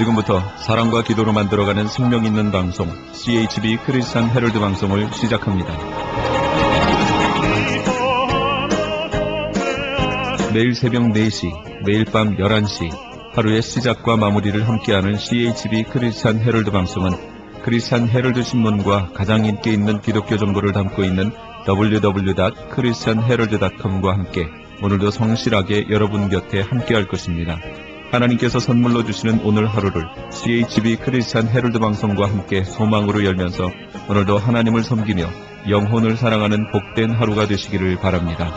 지금부터 사랑과 기도로 만들어가는 생명 있는 방송 CHB 크리스찬 헤럴드 방송을 시작합니다. 매일 새벽 4시, 매일 밤 11시 하루의 시작과 마무리를 함께하는 CHB 크리스찬 헤럴드 방송은 크리스찬 헤럴드 신문과 가장 인기 있는 기독교 정보를 담고 있는 www.christianherald.com과 함께 오늘도 성실하게 여러분 곁에 함께할 것입니다. 하나님께서 선물로 주시는 오늘 하루를 CHB 크리스찬 헤럴드 방송과 함께 소망으로 열면서 오늘도 하나님을 섬기며 영혼을 사랑하는 복된 하루가 되시기를 바랍니다.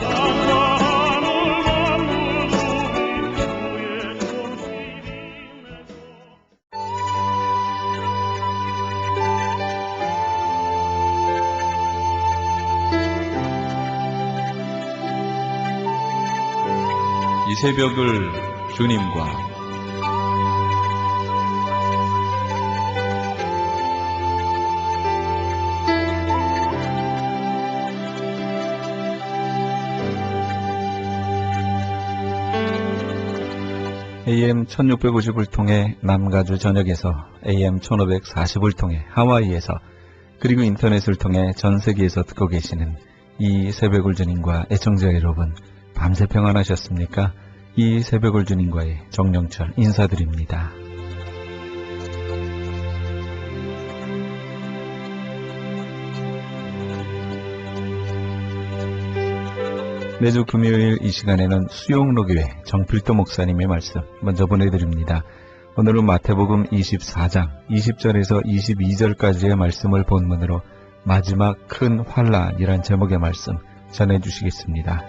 이 새벽을 주님과 AM 1650을 통해 남가주 전역에서 AM 1540을 통해 하와이에서 그리고 인터넷을 통해 전 세계에서 듣고 계시는 이 새벽을 주님과 애청자 여러분, 밤새 평안하셨습니까? 이 새벽을 주님과의 정영철 인사드립니다. 매주 금요일 이 시간에는 수용로교회 정필도 목사님의 말씀 먼저 보내드립니다. 오늘은 마태복음 24장 20절에서 22절까지의 말씀을 본문으로 마지막 큰 환란이란 제목의 말씀 전해주시겠습니다.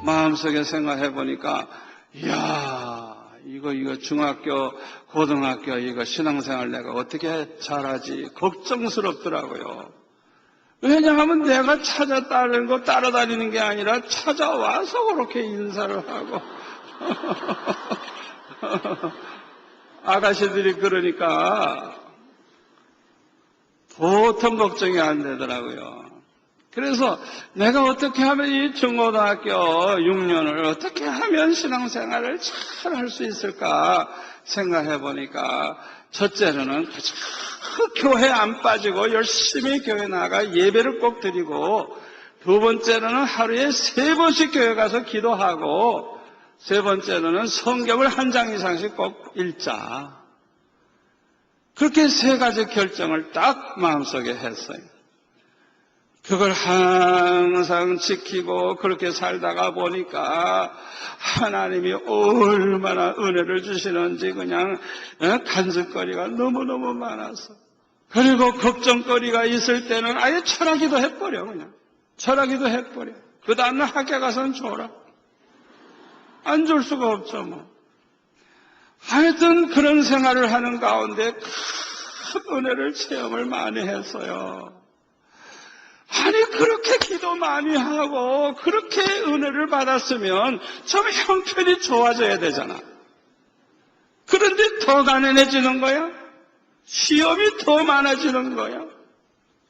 마음속에 생각해보니까 이야 이거 중학교 고등학교 이거 신앙생활 내가 어떻게 잘하지 걱정스럽더라고요. 왜냐하면 내가 찾아 따라다니는 게 아니라 찾아와서 그렇게 인사를 하고 아가씨들이 그러니까 보통 걱정이 안 되더라고요. 그래서 내가 어떻게 하면 이 중고등학교 6년을 어떻게 하면 신앙생활을 잘 할 수 있을까 생각해 보니까 첫째로는 교회 안 빠지고 열심히 교회 나가 예배를 꼭 드리고 두 번째로는 하루에 3번씩 교회 가서 기도하고 세 번째로는 성경을 한 장 이상씩 꼭 읽자. 그렇게 3가지 결정을 딱 마음속에 했어요. 그걸 항상 지키고 그렇게 살다가 보니까 하나님이 얼마나 은혜를 주시는지 그냥 간섭거리가 너무너무 많아서 그리고 걱정거리가 있을 때는 아예 철학기도 해버려. 그냥 철학기도 해버려. 그 다음날 학교 가서는 줘라. 안 줄 수가 없죠 뭐. 하여튼 그런 생활을 하는 가운데 큰 은혜를 체험을 많이 했어요. 아니 그렇게 기도 많이 하고 그렇게 은혜를 받았으면 좀 형편이 좋아져야 되잖아. 그런데 더 가난해지는 거야. 시험이 더 많아지는 거야.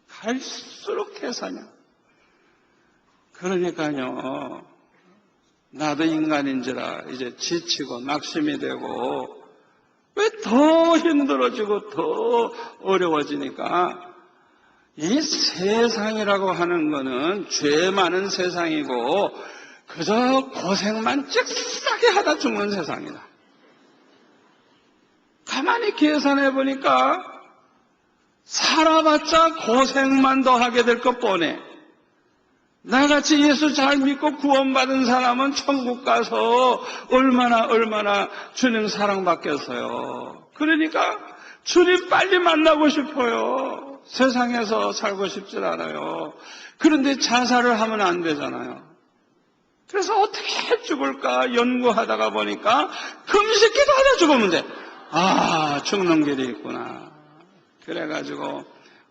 갈수록 계산이야. 그러니까요. 나도 인간인지라 이제 지치고 낙심이 되고 왜 더 힘들어지고 더 어려워지니까 이 세상이라고 하는 거는 죄 많은 세상이고 그저 고생만 찌싸게 하다 죽는 세상이다. 가만히 계산해 보니까 살아봤자 고생만 더 하게 될 것 뻔해. 나같이 예수 잘 믿고 구원받은 사람은 천국 가서 얼마나 주님 사랑받겠어요. 그러니까 주님 빨리 만나고 싶어요. 세상에서 살고 싶질 않아요. 그런데 자살을 하면 안 되잖아요. 그래서 어떻게 죽을까 연구하다가 보니까 금식기도 하다 죽으면 돼. 아, 죽는 길이 있구나. 그래가지고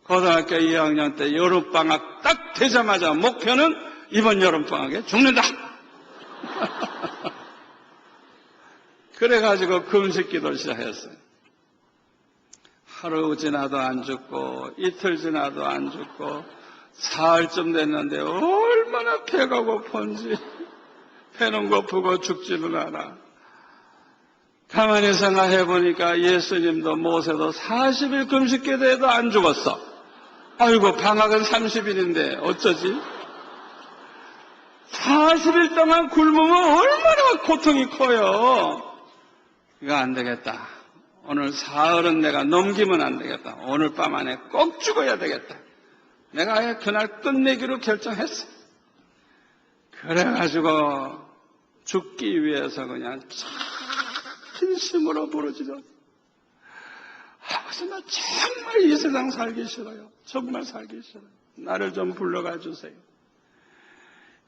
고등학교 2학년 때 여름방학 딱 되자마자 목표는 이번 여름방학에 죽는다. 그래가지고 금식기도를 시작했어요. 하루 지나도 안 죽고 이틀 지나도 안 죽고 사흘쯤 됐는데 얼마나 배가 고픈지 배는 고프고 죽지는 않아. 가만히 생각해 보니까 예수님도 모세도 40일 금식기도해도 안 죽었어. 아이고, 방학은 30일인데 어쩌지? 40일 동안 굶으면 얼마나 고통이 커요. 이거 안 되겠다. 오늘 사흘은 내가 넘기면 안 되겠다. 오늘 밤 안에 꼭 죽어야 되겠다. 내가 아예 그날 끝내기로 결정했어. 그래가지고 죽기 위해서 그냥 진심으로 부르짖어. 아버지, 나 정말 이 세상 살기 싫어요. 정말 살기 싫어요. 나를 좀 불러가 주세요.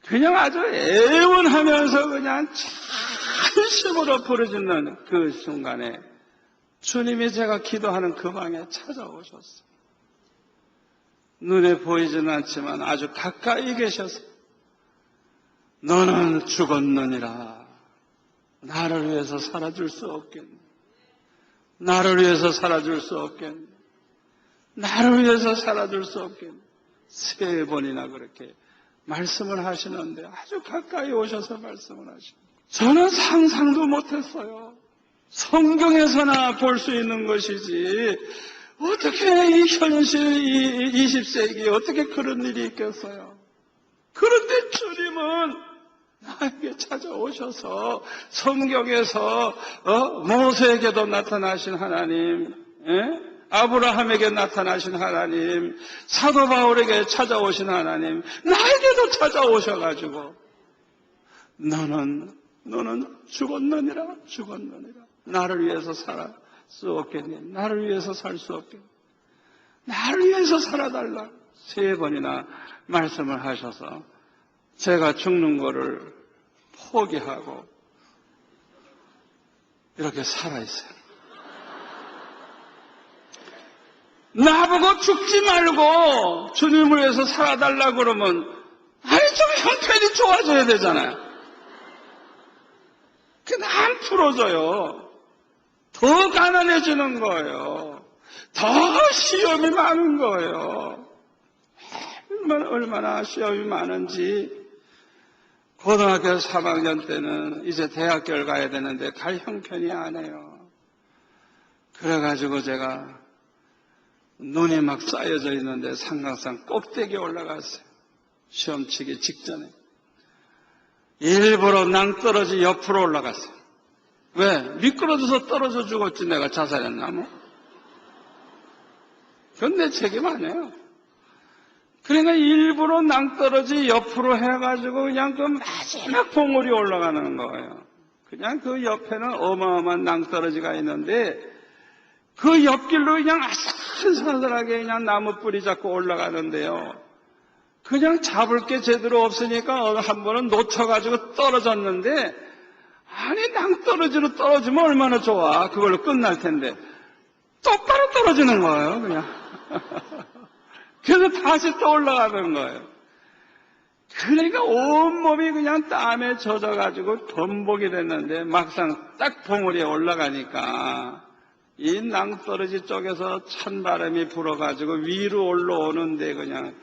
그냥 아주 애원하면서 그냥 진심으로 부르짖는 그 순간에 주님이 제가 기도하는 그 방에 찾아오셨어요. 눈에 보이지는 않지만 아주 가까이 계셔서 너는 죽었느니라. 나를 위해서 살아줄 수 없겠네. 나를 위해서 살아줄 수 없겠네. 나를 위해서 살아줄 수 없겠네. 3번이나 그렇게 말씀을 하시는데 아주 가까이 오셔서 말씀을 하시고 저는 상상도 못했어요. 성경에서나 볼 수 있는 것이지 어떻게 이 현실 이 20세기에 어떻게 그런 일이 있겠어요. 그런데 주님은 나에게 찾아오셔서 성경에서 모세에게도 나타나신 하나님, 아브라함에게 나타나신 하나님, 사도 바울에게 찾아오신 하나님, 나에게도 찾아오셔가지고 너는 죽었느니라. 나를 위해서 살 수 없겠니? 나를 위해서 살 수 없겠니? 나를 위해서 살아달라. 3번이나 말씀을 하셔서 제가 죽는 거를 포기하고 이렇게 살아있어요. 나보고 죽지 말고 주님을 위해서 살아달라 그러면 아니 좀 형편이 좋아져야 되잖아요. 그게 안 풀어져요. 더 가난해지는 거예요. 더 시험이 많은 거예요. 얼마나 시험이 많은지 고등학교 3학년 때는 이제 대학교를 가야 되는데 갈 형편이 안 해요. 그래가지고 제가 눈이 막 쌓여져 있는데 삼각산 꼭대기에 올라갔어요. 시험 치기 직전에. 일부러 낭떠러지 옆으로 올라갔어요. 왜? 미끄러져서 떨어져 죽었지 내가 자살했나 뭐? 그건 내 책임 아니에요. 그러니까 일부러 낭떠러지 옆으로 해가지고 그냥 그 마지막 봉우리 올라가는 거예요. 그냥 그 옆에는 어마어마한 낭떠러지가 있는데 그 옆길로 그냥 아슬아슬하게 그냥 나무 뿌리 잡고 올라가는데요. 그냥 잡을 게 제대로 없으니까 한 번은 놓쳐가지고 떨어졌는데 아니 낭떠러지로 떨어지면 얼마나 좋아. 그걸로 끝날 텐데 똑바로 떨어지는 거예요 그냥. 그래서 다시 또 올라가는 거예요. 그러니까 온몸이 그냥 땀에 젖어가지고 범벅이 됐는데 막상 딱 봉우리에 올라가니까 이 낭떠러지 쪽에서 찬바람이 불어가지고 위로 올라오는데 그냥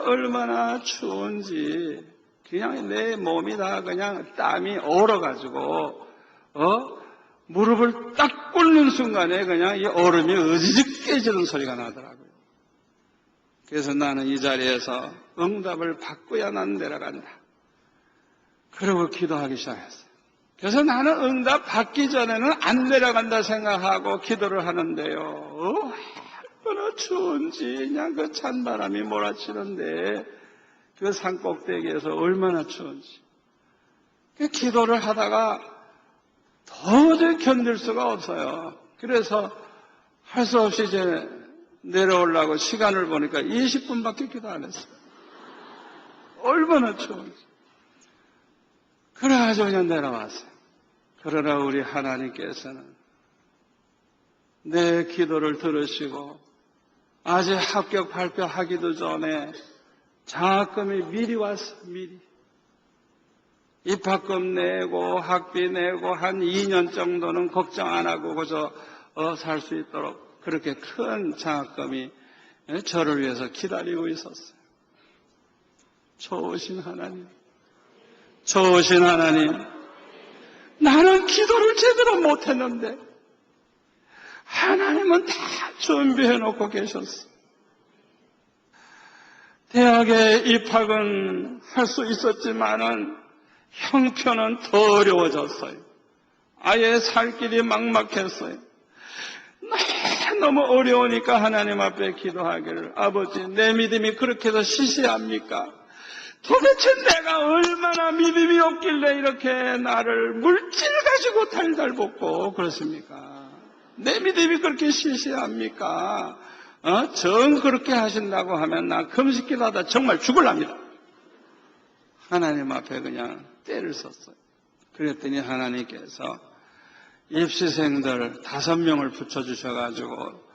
얼마나 추운지 그냥 내 몸이 다 그냥 땀이 얼어가지고 무릎을 딱 꿇는 순간에 그냥 이 얼음이 으지직 깨지는 소리가 나더라고요. 그래서 나는 이 자리에서 응답을 받고야 난 내려간다. 그러고 기도하기 시작했어요. 그래서 나는 응답 받기 전에는 안 내려간다 생각하고 기도를 하는데요. 얼마나 추운지 그냥 그 찬바람이 몰아치는데 그 산꼭대기에서 얼마나 추운지. 그 기도를 하다가 도저히 견딜 수가 없어요. 그래서 할 수 없이 이제 내려오려고 시간을 보니까 20분밖에 기도 안 했어요. 얼마나 추운지. 그래가지고 그냥 내려왔어요. 그러나 우리 하나님께서는 내 기도를 들으시고 아직 합격 발표하기도 전에 장학금이 미리 왔어. 미리. 입학금 내고 학비 내고 한 2년 정도는 걱정 안 하고 그저 살 수 있도록 그렇게 큰 장학금이 저를 위해서 기다리고 있었어요. 좋으신 하나님. 좋으신 하나님. 나는 기도를 제대로 못했는데 하나님은 다 준비해 놓고 계셨어. 대학에 입학은 할 수 있었지만은 형편은 더 어려워졌어요. 아예 살 길이 막막했어요. 너무 어려우니까 하나님 앞에 기도하기를, 아버지, 내 믿음이 그렇게 해서 시시합니까? 도대체 내가 얼마나 믿음이 없길래 이렇게 나를 물질 가지고 달달 볶고 그렇습니까? 내 믿음이 그렇게 시시합니까? 정 그렇게 하신다고 하면 나 금식기도하다 정말 죽을랍니다. 하나님 앞에 그냥 때를 썼어요. 그랬더니 하나님께서 입시생들 5명을 붙여주셔가지고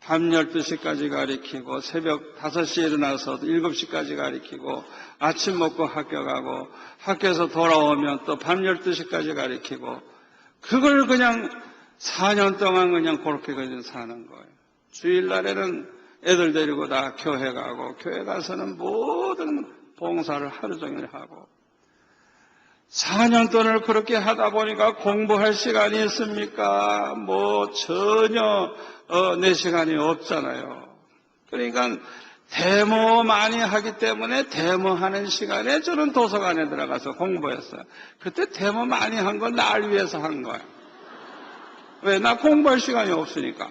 밤 12시까지 가르치고 새벽 5시에 일어나서 7시까지 가르치고 아침 먹고 학교 가고 학교에서 돌아오면 또 밤 12시까지 가르치고 그걸 그냥 4년 동안 그냥 그렇게 그냥 사는 거예요. 주일날에는 애들 데리고 다 교회 가고 교회 가서는 모든 봉사를 하루 종일 하고 4년 동안을 그렇게 하다 보니까 공부할 시간이 있습니까? 전혀 내 시간이 없잖아요. 그러니까 데모 많이 하기 때문에 데모하는 시간에 저는 도서관에 들어가서 공부했어요. 그때 데모 많이 한 건 날 위해서 한 거예요. 왜? 나 공부할 시간이 없으니까.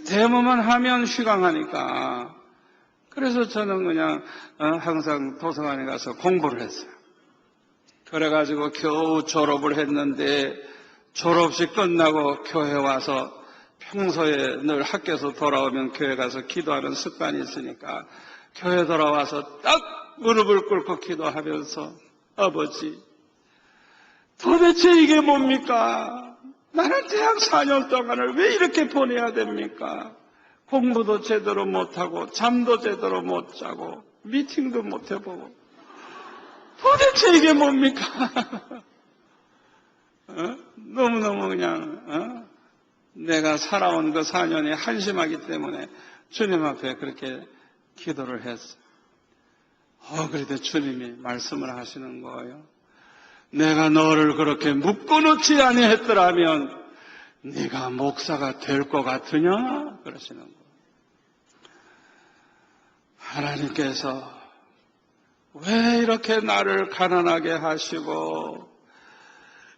데모만 하면 휴강하니까. 그래서 저는 그냥 항상 도서관에 가서 공부를 했어요. 그래가지고 겨우 졸업을 했는데 졸업식 끝나고 교회 와서 평소에 늘 학교에서 돌아오면 교회 가서 기도하는 습관이 있으니까 교회 돌아와서 딱 무릎을 꿇고 기도하면서 아버지 도대체 이게 뭡니까? 나는 대학 4년 동안을 왜 이렇게 보내야 됩니까? 공부도 제대로 못하고 잠도 제대로 못 자고 미팅도 못 해보고 도대체 이게 뭡니까? 너무너무 그냥 내가 살아온 그 4년이 한심하기 때문에 주님 앞에 그렇게 기도를 했어요. 그래도 주님이 말씀을 하시는 거예요. 내가 너를 그렇게 묶어놓지 아니했더라면 네가 목사가 될 것 같으냐? 그러시는 거예요. 하나님께서 왜 이렇게 나를 가난하게 하시고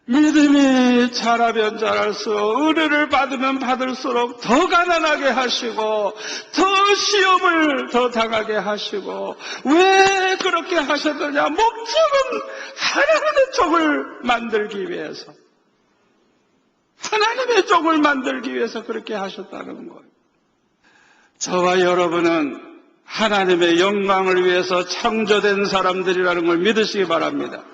믿음이 자라면 자랄수록 은혜를 받으면 받을수록 더 가난하게 하시고 더 시험을 더 당하게 하시고 왜 그렇게 하셨느냐? 목적은 하나님의 족을 만들기 위해서 하나님의 족을 만들기 위해서 그렇게 하셨다는 거예요. 저와 여러분은 하나님의 영광을 위해서 창조된 사람들이라는 걸 믿으시기 바랍니다.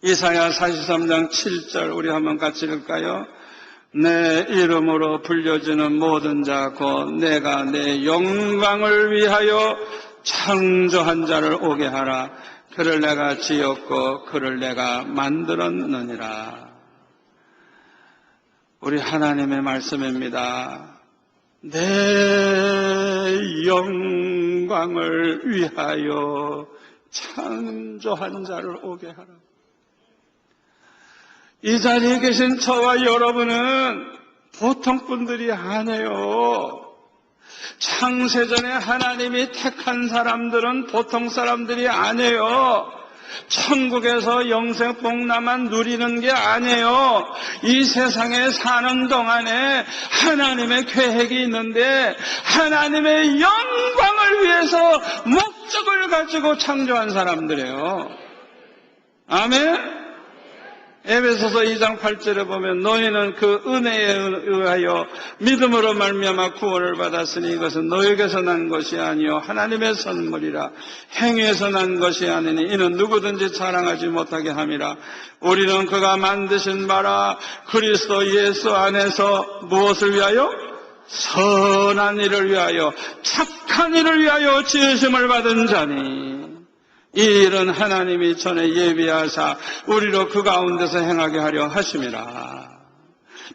이사야 43장 7절 우리 한번 같이 읽을까요? 내 이름으로 불려지는 모든 자 곧 내가 내 영광을 위하여 창조한 자를 오게 하라. 그를 내가 지었고 그를 내가 만들었느니라. 우리 하나님의 말씀입니다. 내 영광을 위하여 창조한 자를 오게 하라. 이 자리에 계신 저와 여러분은 보통 분들이 아니에요. 창세전에 하나님이 택한 사람들은 보통 사람들이 아니에요. 천국에서 영생복나만 누리는 게 아니에요. 이 세상에 사는 동안에 하나님의 계획이 있는데 하나님의 영광을 위해서 목적을 가지고 창조한 사람들이에요. 아멘. 에베소서 2장 8절에 보면 너희는 그 은혜에 의하여 믿음으로 말미암아 구원을 받았으니 이것은 너에게서 난 것이 아니요 하나님의 선물이라. 행위에서 난 것이 아니니 이는 누구든지 자랑하지 못하게 함이라. 우리는 그가 만드신 바라 그리스도 예수 안에서 무엇을 위하여? 선한 일을 위하여 착한 일을 위하여 지으심을 받은 자니 이 일은 하나님이 전에 예비하사 우리로 그 가운데서 행하게 하려 하심이라.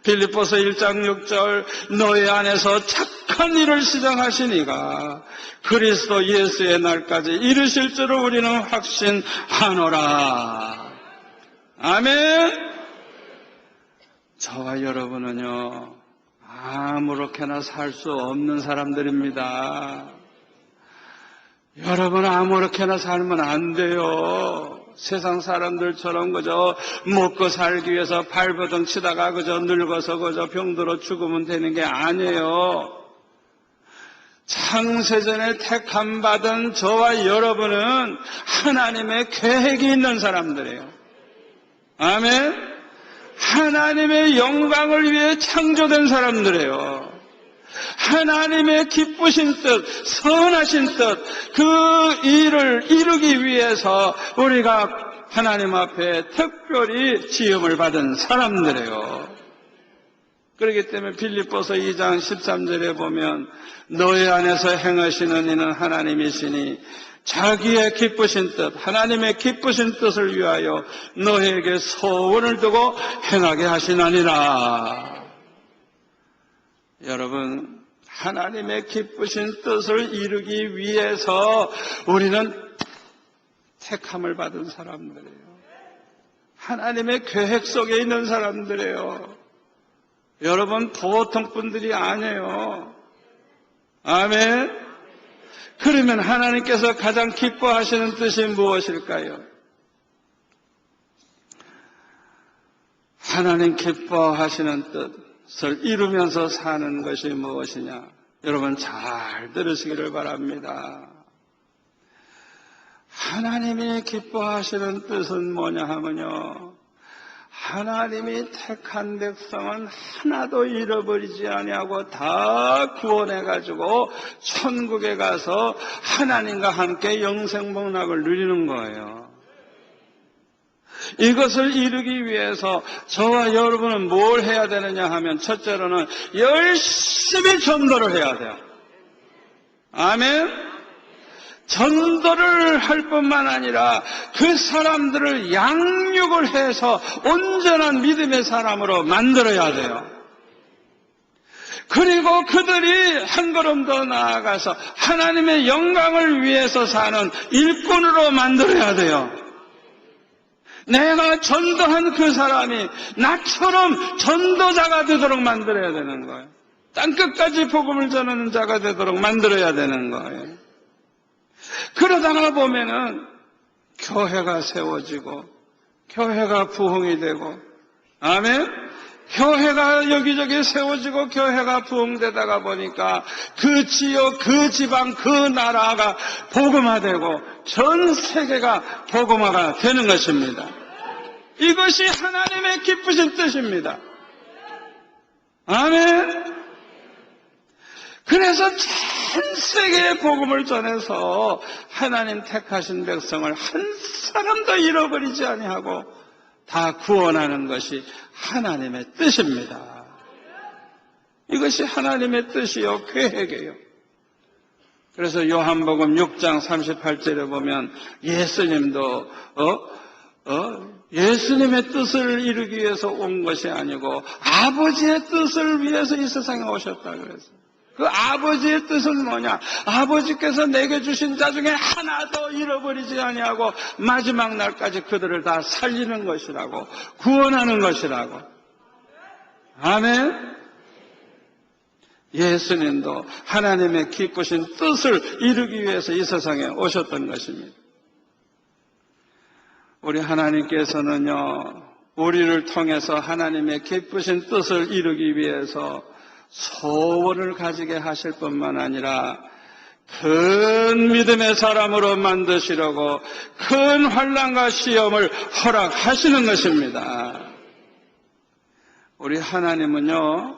빌립보서 1장 6절 너희 안에서 착한 일을 시작하시니가 그리스도 예수의 날까지 이르실 줄을 우리는 확신하노라. 아멘. 저와 여러분은요, 아무렇게나 살 수 없는 사람들입니다. 여러분 아무렇게나 살면 안 돼요. 세상 사람들처럼 그저 먹고 살기 위해서 발버둥 치다가 그저 늙어서 그저 병들어 죽으면 되는 게 아니에요. 창세전에 택함 받은 저와 여러분은 하나님의 계획이 있는 사람들이에요. 아멘. 하나님의 영광을 위해 창조된 사람들이에요. 하나님의 기쁘신 뜻, 선하신 뜻, 그 일을 이루기 위해서 우리가 하나님 앞에 특별히 지음을 받은 사람들이에요. 그렇기 때문에 빌립보서 2장 13절에 보면 너희 안에서 행하시는 이는 하나님이시니 자기의 기쁘신 뜻, 하나님의 기쁘신 뜻을 위하여 너희에게 소원을 두고 행하게 하시나니라. 여러분, 하나님의 기쁘신 뜻을 이루기 위해서 우리는 택함을 받은 사람들이에요. 하나님의 계획 속에 있는 사람들이에요. 여러분, 보통 분들이 아니에요. 아멘. 그러면 하나님께서 가장 기뻐하시는 뜻이 무엇일까요? 하나님 기뻐하시는 뜻을 이루면서 사는 것이 무엇이냐? 여러분 잘 들으시기를 바랍니다. 하나님이 기뻐하시는 뜻은 뭐냐 하면요, 하나님이 택한 백성은 하나도 잃어버리지 아니하고 다 구원해가지고 천국에 가서 하나님과 함께 영생복락을 누리는 거예요. 이것을 이루기 위해서 저와 여러분은 뭘 해야 되느냐 하면 첫째로는 열심히 전도를 해야 돼요. 아멘. 전도를 할 뿐만 아니라 그 사람들을 양육을 해서 온전한 믿음의 사람으로 만들어야 돼요. 그리고 그들이 한 걸음 더 나아가서 하나님의 영광을 위해서 사는 일꾼으로 만들어야 돼요. 내가 전도한 그 사람이 나처럼 전도자가 되도록 만들어야 되는 거예요. 땅끝까지 복음을 전하는 자가 되도록 만들어야 되는 거예요. 그러다가 보면은 교회가 세워지고 교회가 부흥이 되고, 아멘. 교회가 여기저기 세워지고 교회가 부흥되다가 보니까 그 지역, 그 지방, 그 나라가 복음화되고 전 세계가 복음화가 되는 것입니다. 이것이 하나님의 기쁘신 뜻입니다. 아멘. 그래서 전 세계에 복음을 전해서 하나님 택하신 백성을 한 사람도 잃어버리지 아니하고 다 구원하는 것이 하나님의 뜻입니다. 이것이 하나님의 뜻이요, 계획이에요. 그래서 요한복음 6장 38절에 보면 예수님도 예수님의 뜻을 이루기 위해서 온 것이 아니고 아버지의 뜻을 위해서 이 세상에 오셨다 그랬어요. 그 아버지의 뜻은 뭐냐? 아버지께서 내게 주신 자 중에 하나도 잃어버리지 아니하고 마지막 날까지 그들을 다 살리는 것이라고, 구원하는 것이라고. 아멘. 예수님도 하나님의 기쁘신 뜻을 이루기 위해서 이 세상에 오셨던 것입니다. 우리 하나님께서는요, 우리를 통해서 하나님의 기쁘신 뜻을 이루기 위해서 소원을 가지게 하실 뿐만 아니라 큰 믿음의 사람으로 만드시려고 큰 환난과 시험을 허락하시는 것입니다. 우리 하나님은요,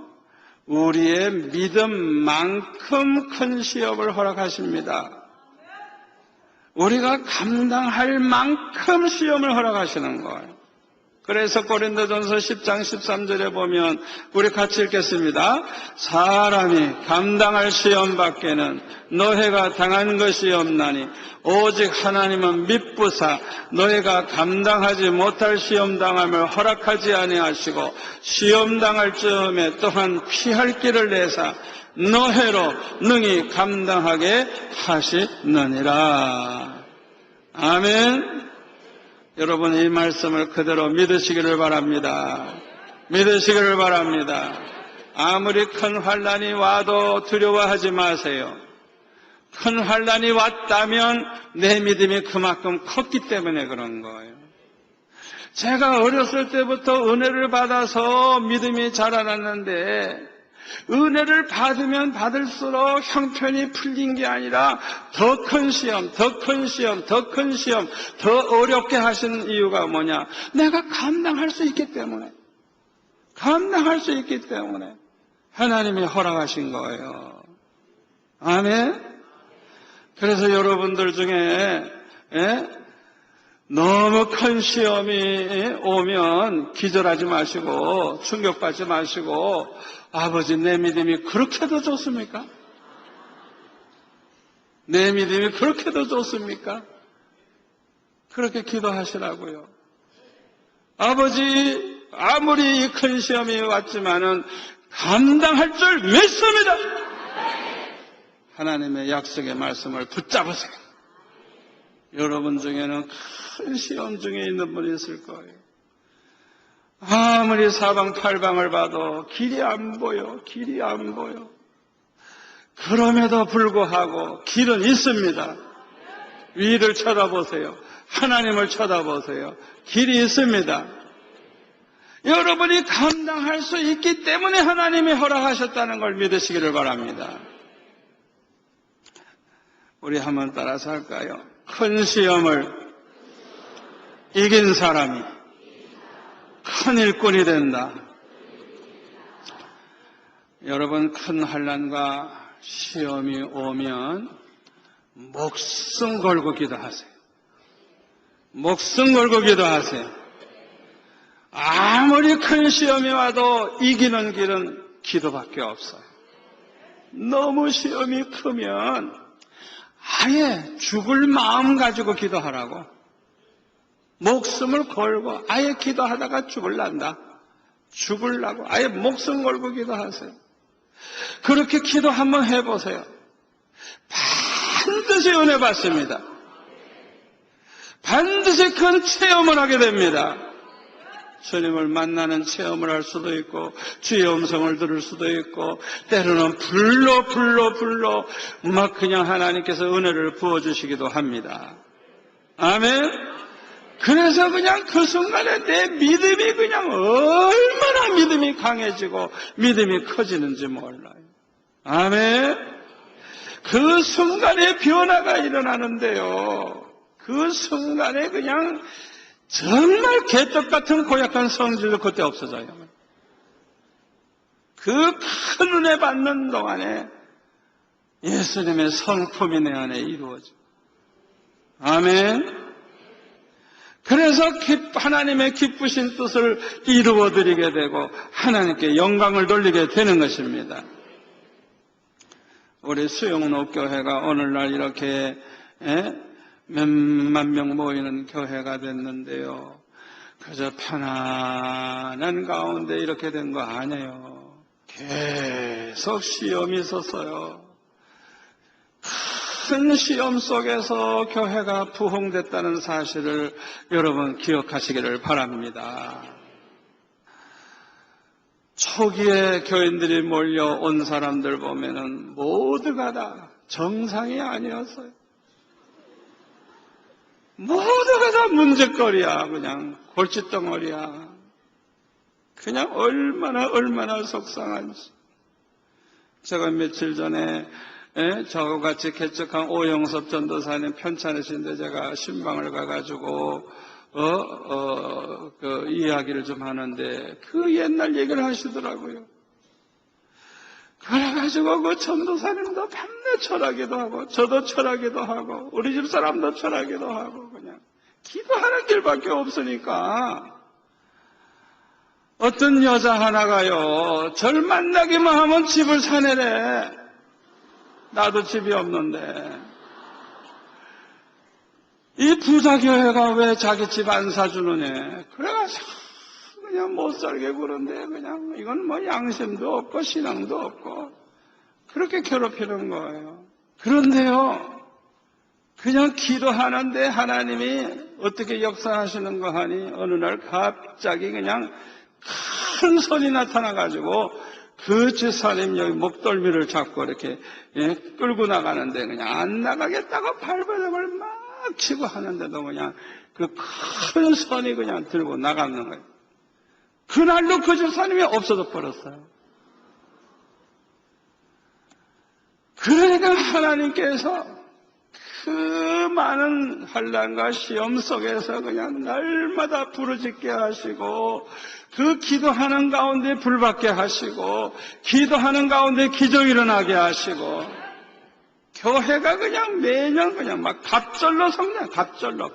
우리의 믿음만큼 큰 시험을 허락하십니다. 우리가 감당할 만큼 시험을 허락하시는 거예요. 그래서 고린도전서 10장 13절에 보면 우리 같이 읽겠습니다. 사람이 감당할 시험 밖에는 너희가 당한 것이 없나니 오직 하나님은 미쁘사 너희가 감당하지 못할 시험 당함을 허락하지 아니하시고 시험 당할 즈음에 또한 피할 길을 내사 너희로 능히 감당하게 하시느니라. 아멘. 여러분 이 말씀을 그대로 믿으시기를 바랍니다. 믿으시기를 바랍니다. 아무리 큰 환난이 와도 두려워하지 마세요. 큰 환난이 왔다면 내 믿음이 그만큼 컸기 때문에 그런 거예요. 제가 어렸을 때부터 은혜를 받아서 믿음이 자라났는데 은혜를 받으면 받을수록 형편이 풀린 게 아니라 더 큰 시험, 더 큰 시험, 더 큰 시험, 더 어렵게 하시는 이유가 뭐냐? 내가 감당할 수 있기 때문에. 감당할 수 있기 때문에 하나님이 허락하신 거예요. 아멘? 그래서 여러분들 중에 너무 큰 시험이 오면 기절하지 마시고 충격받지 마시고 아버지 내 믿음이 그렇게도 좋습니까? 내 믿음이 그렇게도 좋습니까? 그렇게 기도하시라고요. 아버지 아무리 큰 시험이 왔지만은 감당할 줄 믿습니다. 하나님의 약속의 말씀을 붙잡으세요. 여러분 중에는 큰 시험 중에 있는 분이 있을 거예요. 아무리 사방팔방을 봐도 길이 안 보여. 길이 안 보여. 그럼에도 불구하고 길은 있습니다. 위를 쳐다보세요. 하나님을 쳐다보세요. 길이 있습니다. 여러분이 감당할 수 있기 때문에 하나님이 허락하셨다는 걸 믿으시기를 바랍니다. 우리 한번 따라서 할까요? 큰 시험을 이긴 사람이 큰 일꾼이 된다. 여러분 큰 환난과 시험이 오면 목숨 걸고 기도하세요. 목숨 걸고 기도하세요. 아무리 큰 시험이 와도 이기는 길은 기도밖에 없어요. 너무 시험이 크면 아예 죽을 마음 가지고 기도하라고. 목숨을 걸고 아예 기도하다가 죽을란다. 죽을라고 아예 목숨 걸고 기도하세요. 그렇게 기도 한번 해보세요. 반드시 은혜 받습니다. 반드시 큰 체험을 하게 됩니다. 주님을 만나는 체험을 할 수도 있고 주의 음성을 들을 수도 있고 때로는 불러 막 그냥 하나님께서 은혜를 부어주시기도 합니다. 아멘. 그래서 그냥 그 순간에 내 믿음이 그냥 얼마나 믿음이 강해지고 믿음이 커지는지 몰라요. 아멘. 그 순간에 변화가 일어나는데요. 그 순간에 그냥 정말 개떡 같은 고약한 성질도 그때 없어져요. 그 큰 은혜 받는 동안에 예수님의 성품이 내 안에 이루어져. 아멘. 그래서 하나님의 기쁘신 뜻을 이루어드리게 되고 하나님께 영광을 돌리게 되는 것입니다. 우리 수영로 교회가 오늘날 이렇게 몇만 명 모이는 교회가 됐는데요. 그저 편안한 가운데 이렇게 된 거 아니에요. 계속 시험이 있었어요. 큰 시험 속에서 교회가 부흥됐다는 사실을 여러분 기억하시기를 바랍니다. 초기에 교인들이 몰려온 사람들 보면은 모두가 다 정상이 아니었어요. 모두가 다 문제거리야. 그냥 골칫덩어리야. 그냥 얼마나 속상한지. 제가 며칠 전에 저와 같이 개척한 오영섭 전도사님 편찮으신데 제가 신방을 가가지고 그 이야기를 좀 하는데 그 옛날 얘기를 하시더라고요. 그래가지고 그 전도사님도 밤새 철하기도 하고 저도 철하기도 하고 우리 집 사람도 철하기도 하고 그냥 기도하는 길밖에 없으니까 어떤 여자 하나가요 절 만나기만 하면 집을 사내래. 나도 집이 없는데 이 부자교회가 왜 자기 집 안 사주느냐. 그래가지고 그냥 못 살게 그런데 그냥 이건 뭐 양심도 없고 신앙도 없고 그렇게 괴롭히는 거예요. 그런데요 그냥 기도하는데 하나님이 어떻게 역사하시는 거 하니 어느 날 갑자기 그냥 큰 손이 나타나가지고 그 집사님 여기 목덜미를 잡고 이렇게 끌고 나가는데 그냥 안 나가겠다고 발버둥을 막 치고 하는데도 그냥 그 큰 손이 그냥 들고 나가는 거예요. 그날로 그 집사님이 없어져 버렸어요. 그러니까 하나님께서 그 많은 환난과 시험 속에서 그냥 날마다 부르짖게 하시고 그 기도하는 가운데 불받게 하시고 기도하는 가운데 기적이 일어나게 하시고 교회가 그냥 매년 그냥 막 갑절로 성장, 갑절로.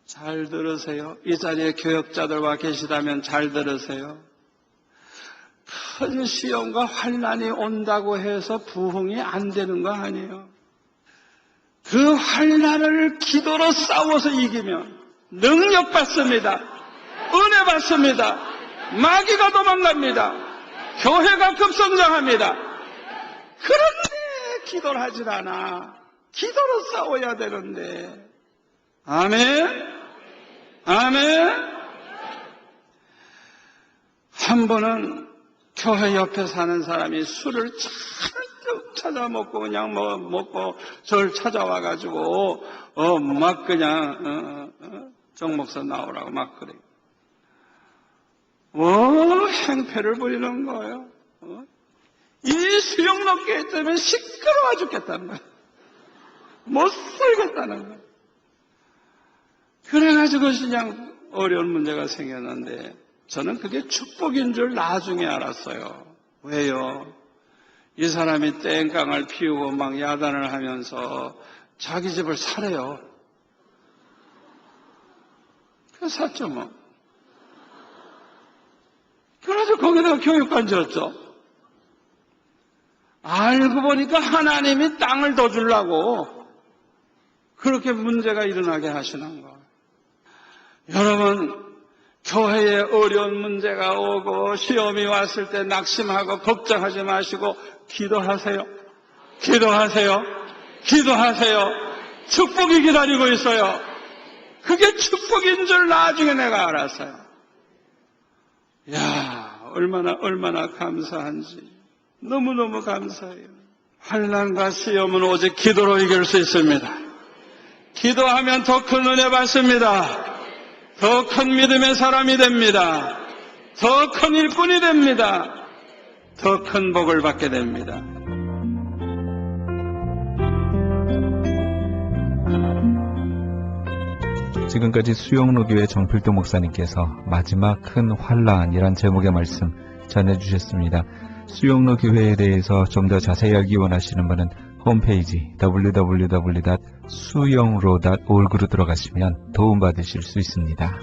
잘 들으세요. 이 자리에 교역자들과 계시다면 잘 들으세요. 큰 시험과 환난이 온다고 해서 부흥이 안 되는 거 아니에요. 그 환난을 기도로 싸워서 이기면 능력 받습니다. 은혜 받습니다. 마귀가 도망갑니다. 교회가 급성장합니다. 그런데 기도를 하질 않아. 기도로 싸워야 되는데. 아멘. 아멘. 한 번은 교회 옆에 사는 사람이 술을 잔뜩 찾아 먹고 그냥 먹고 저를 찾아와가지고 막 그냥 정 목사 나오라고 막 그래요. 행패를 부리는 거예요. 이 수영 높게 때문에 시끄러워 죽겠다는 거예요. 못 살겠다는 거예요. 그래가지고 그냥 어려운 문제가 생겼는데 저는 그게 축복인 줄 나중에 알았어요. 왜요? 이 사람이 땡깡을 피우고 막 야단을 하면서 자기 집을 사래요. 그래서 샀죠 뭐. 그래서 거기다가 교육관 지었죠. 알고 보니까 하나님이 땅을 더 주려고 그렇게 문제가 일어나게 하시는 거예요. 여러분, 교회에 어려운 문제가 오고 시험이 왔을 때 낙심하고 걱정하지 마시고 기도하세요. 기도하세요. 기도하세요. 축복이 기다리고 있어요. 그게 축복인 줄 나중에 내가 알았어요. 야, 얼마나 감사한지. 너무너무 감사해요. 환난과 시험은 오직 기도로 이길 수 있습니다. 기도하면 더 큰 은혜 받습니다. 더 큰 믿음의 사람이 됩니다. 더 큰 일꾼이 됩니다. 더 큰 복을 받게 됩니다. 지금까지 수영로교회 정필도 목사님께서 마지막 큰 환란이란 제목의 말씀 전해주셨습니다. 수영로 교회에 대해서 좀 더 자세히 알기 원하시는 분은 홈페이지 www.suyongro.org로 들어가시면 도움받으실 수 있습니다.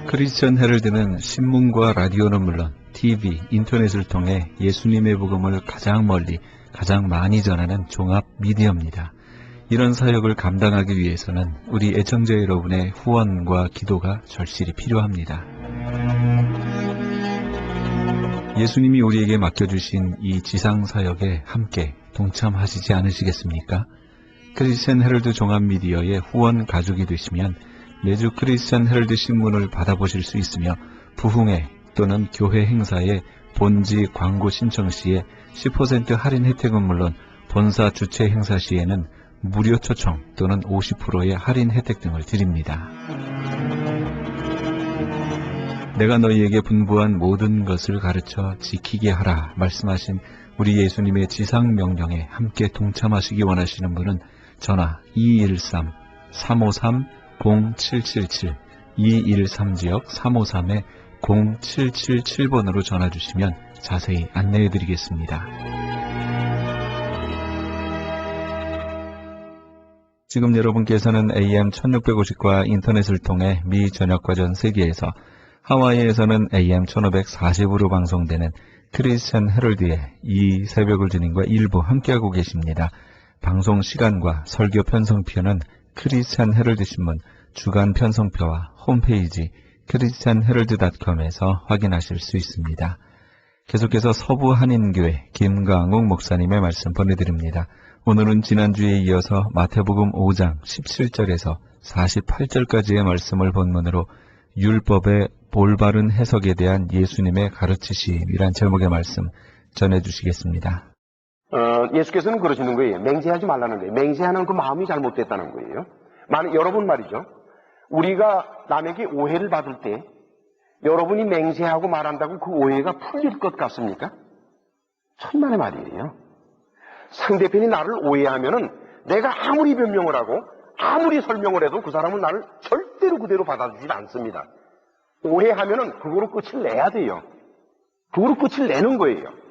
크리스천 헤럴드는 신문과 라디오는 물론 TV, 인터넷을 통해 예수님의 복음을 가장 멀리, 가장 많이 전하는 종합 미디어입니다. 이런 사역을 감당하기 위해서는 우리 애청자 여러분의 후원과 기도가 절실히 필요합니다. 예수님이 우리에게 맡겨주신 이 지상사역에 함께 동참하시지 않으시겠습니까? 크리스천 헤럴드 종합 미디어의 후원 가족이 되시면 매주 크리스천 헤럴드 신문을 받아보실 수 있으며 부흥회 또는 교회 행사에 본지 광고 신청 시에 10% 할인 혜택은 물론 본사 주최 행사 시에는 무료 초청 또는 50%의 할인 혜택 등을 드립니다. 내가 너희에게 분부한 모든 것을 가르쳐 지키게 하라 말씀하신 우리 예수님의 지상 명령에 함께 동참하시기 원하시는 분은 전화 213-353-0777 213지역 353-0777번으로 전화 주시면 자세히 안내해 드리겠습니다. 지금 여러분께서는 AM 1650과 인터넷을 통해 미 전역과 전 세계에서 하와이에서는 AM 1540으로 방송되는 크리스천 헤럴드의 이 새벽을 주님과 일부 함께하고 계십니다. 방송 시간과 설교 편성표는 크리스찬 헤럴드 신문 주간 편성표와 홈페이지 christianherald.com에서 확인하실 수 있습니다. 계속해서 서부 한인교회 김강욱 목사님의 말씀 보내드립니다. 오늘은 지난주에 이어서 마태복음 5장 17절에서 48절까지의 말씀을 본문으로 율법의 올바른 해석에 대한 예수님의 가르치심이란 제목의 말씀 전해주시겠습니다. 예수께서는 그러시는 거예요. 맹세하지 말라는 거예요. 맹세하는 그 마음이 잘못됐다는 거예요. 여러분 말이죠. 우리가 남에게 오해를 받을 때 여러분이 맹세하고 말한다고 그 오해가 풀릴 것 같습니까? 천만의 말이에요. 상대편이 나를 오해하면은 내가 아무리 변명을 하고 아무리 설명을 해도 그 사람은 나를 절대로 그대로 받아주지 않습니다. 오해하면은 그거로 끝을 내야 돼요. 그거로 끝을 내는 거예요.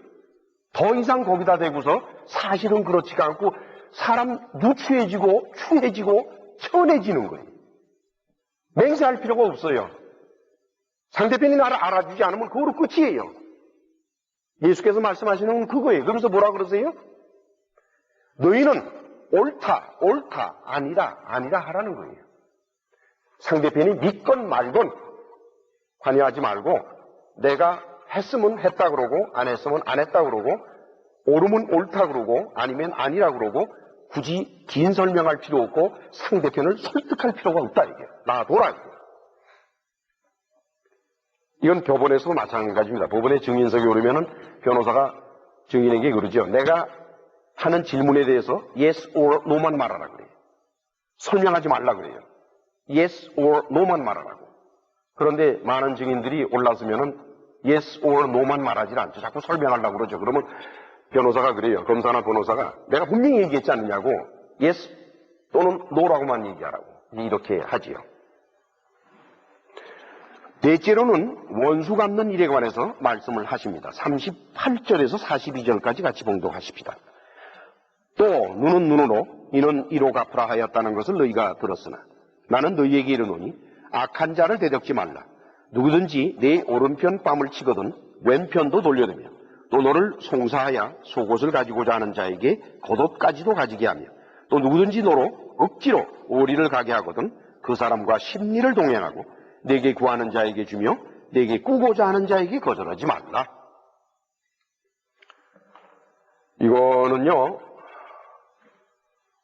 더 이상 거기다 대고서 사실은 그렇지가 않고 사람 누추해지고 추해지고 천해지는 거예요. 맹세할 필요가 없어요. 상대편이 나를 알아주지 않으면 그거로 끝이에요. 예수께서 말씀하시는 건 그거예요. 그러면서 뭐라 그러세요? 너희는 옳다, 아니다 하라는 거예요. 상대편이 믿건 말건 관여하지 말고 내가 했으면 했다 그러고 안 했으면 안 했다 그러고 옳으면 옳다 그러고 아니면 아니라 그러고 굳이 긴 설명할 필요 없고 상대편을 설득할 필요가 없다 이게. 놔둬라 이게. 이건 법원에서도 마찬가지입니다. 법원에 증인석에 오르면은 변호사가 증인에게 그러죠. 내가 하는 질문에 대해서 yes or no만 말하라 그래요. 설명하지 말라 그래요. yes or no만 말하라고. 그런데 많은 증인들이 올라서면은 yes or no만 말하지 않죠. 자꾸 설명하려고 그러죠. 그러면 변호사가 그래요. 검사나 변호사가 내가 분명히 얘기했지 않느냐고 yes 또는 no라고만 얘기하라고 이렇게 하지요. 넷째로는 원수 갚는 일에 관해서 말씀을 하십니다. 38절에서 42절까지 같이 봉독하십시다. 또 눈은 눈으로 이는 이로 갚으라 하였다는 것을 너희가 들었으나 나는 너희에게 이르노니 악한 자를 대적지 말라. 누구든지 내 오른편 뺨을 치거든 왼편도 돌려대며 또 너를 송사하여 속옷을 가지고자 하는 자에게 겉옷까지도 가지게 하며 또 누구든지 너로 억지로 오리를 가게 하거든 그 사람과 심리를 동행하고 내게 구하는 자에게 주며 내게 꾸고자 하는 자에게 거절하지 말라. 이거는요,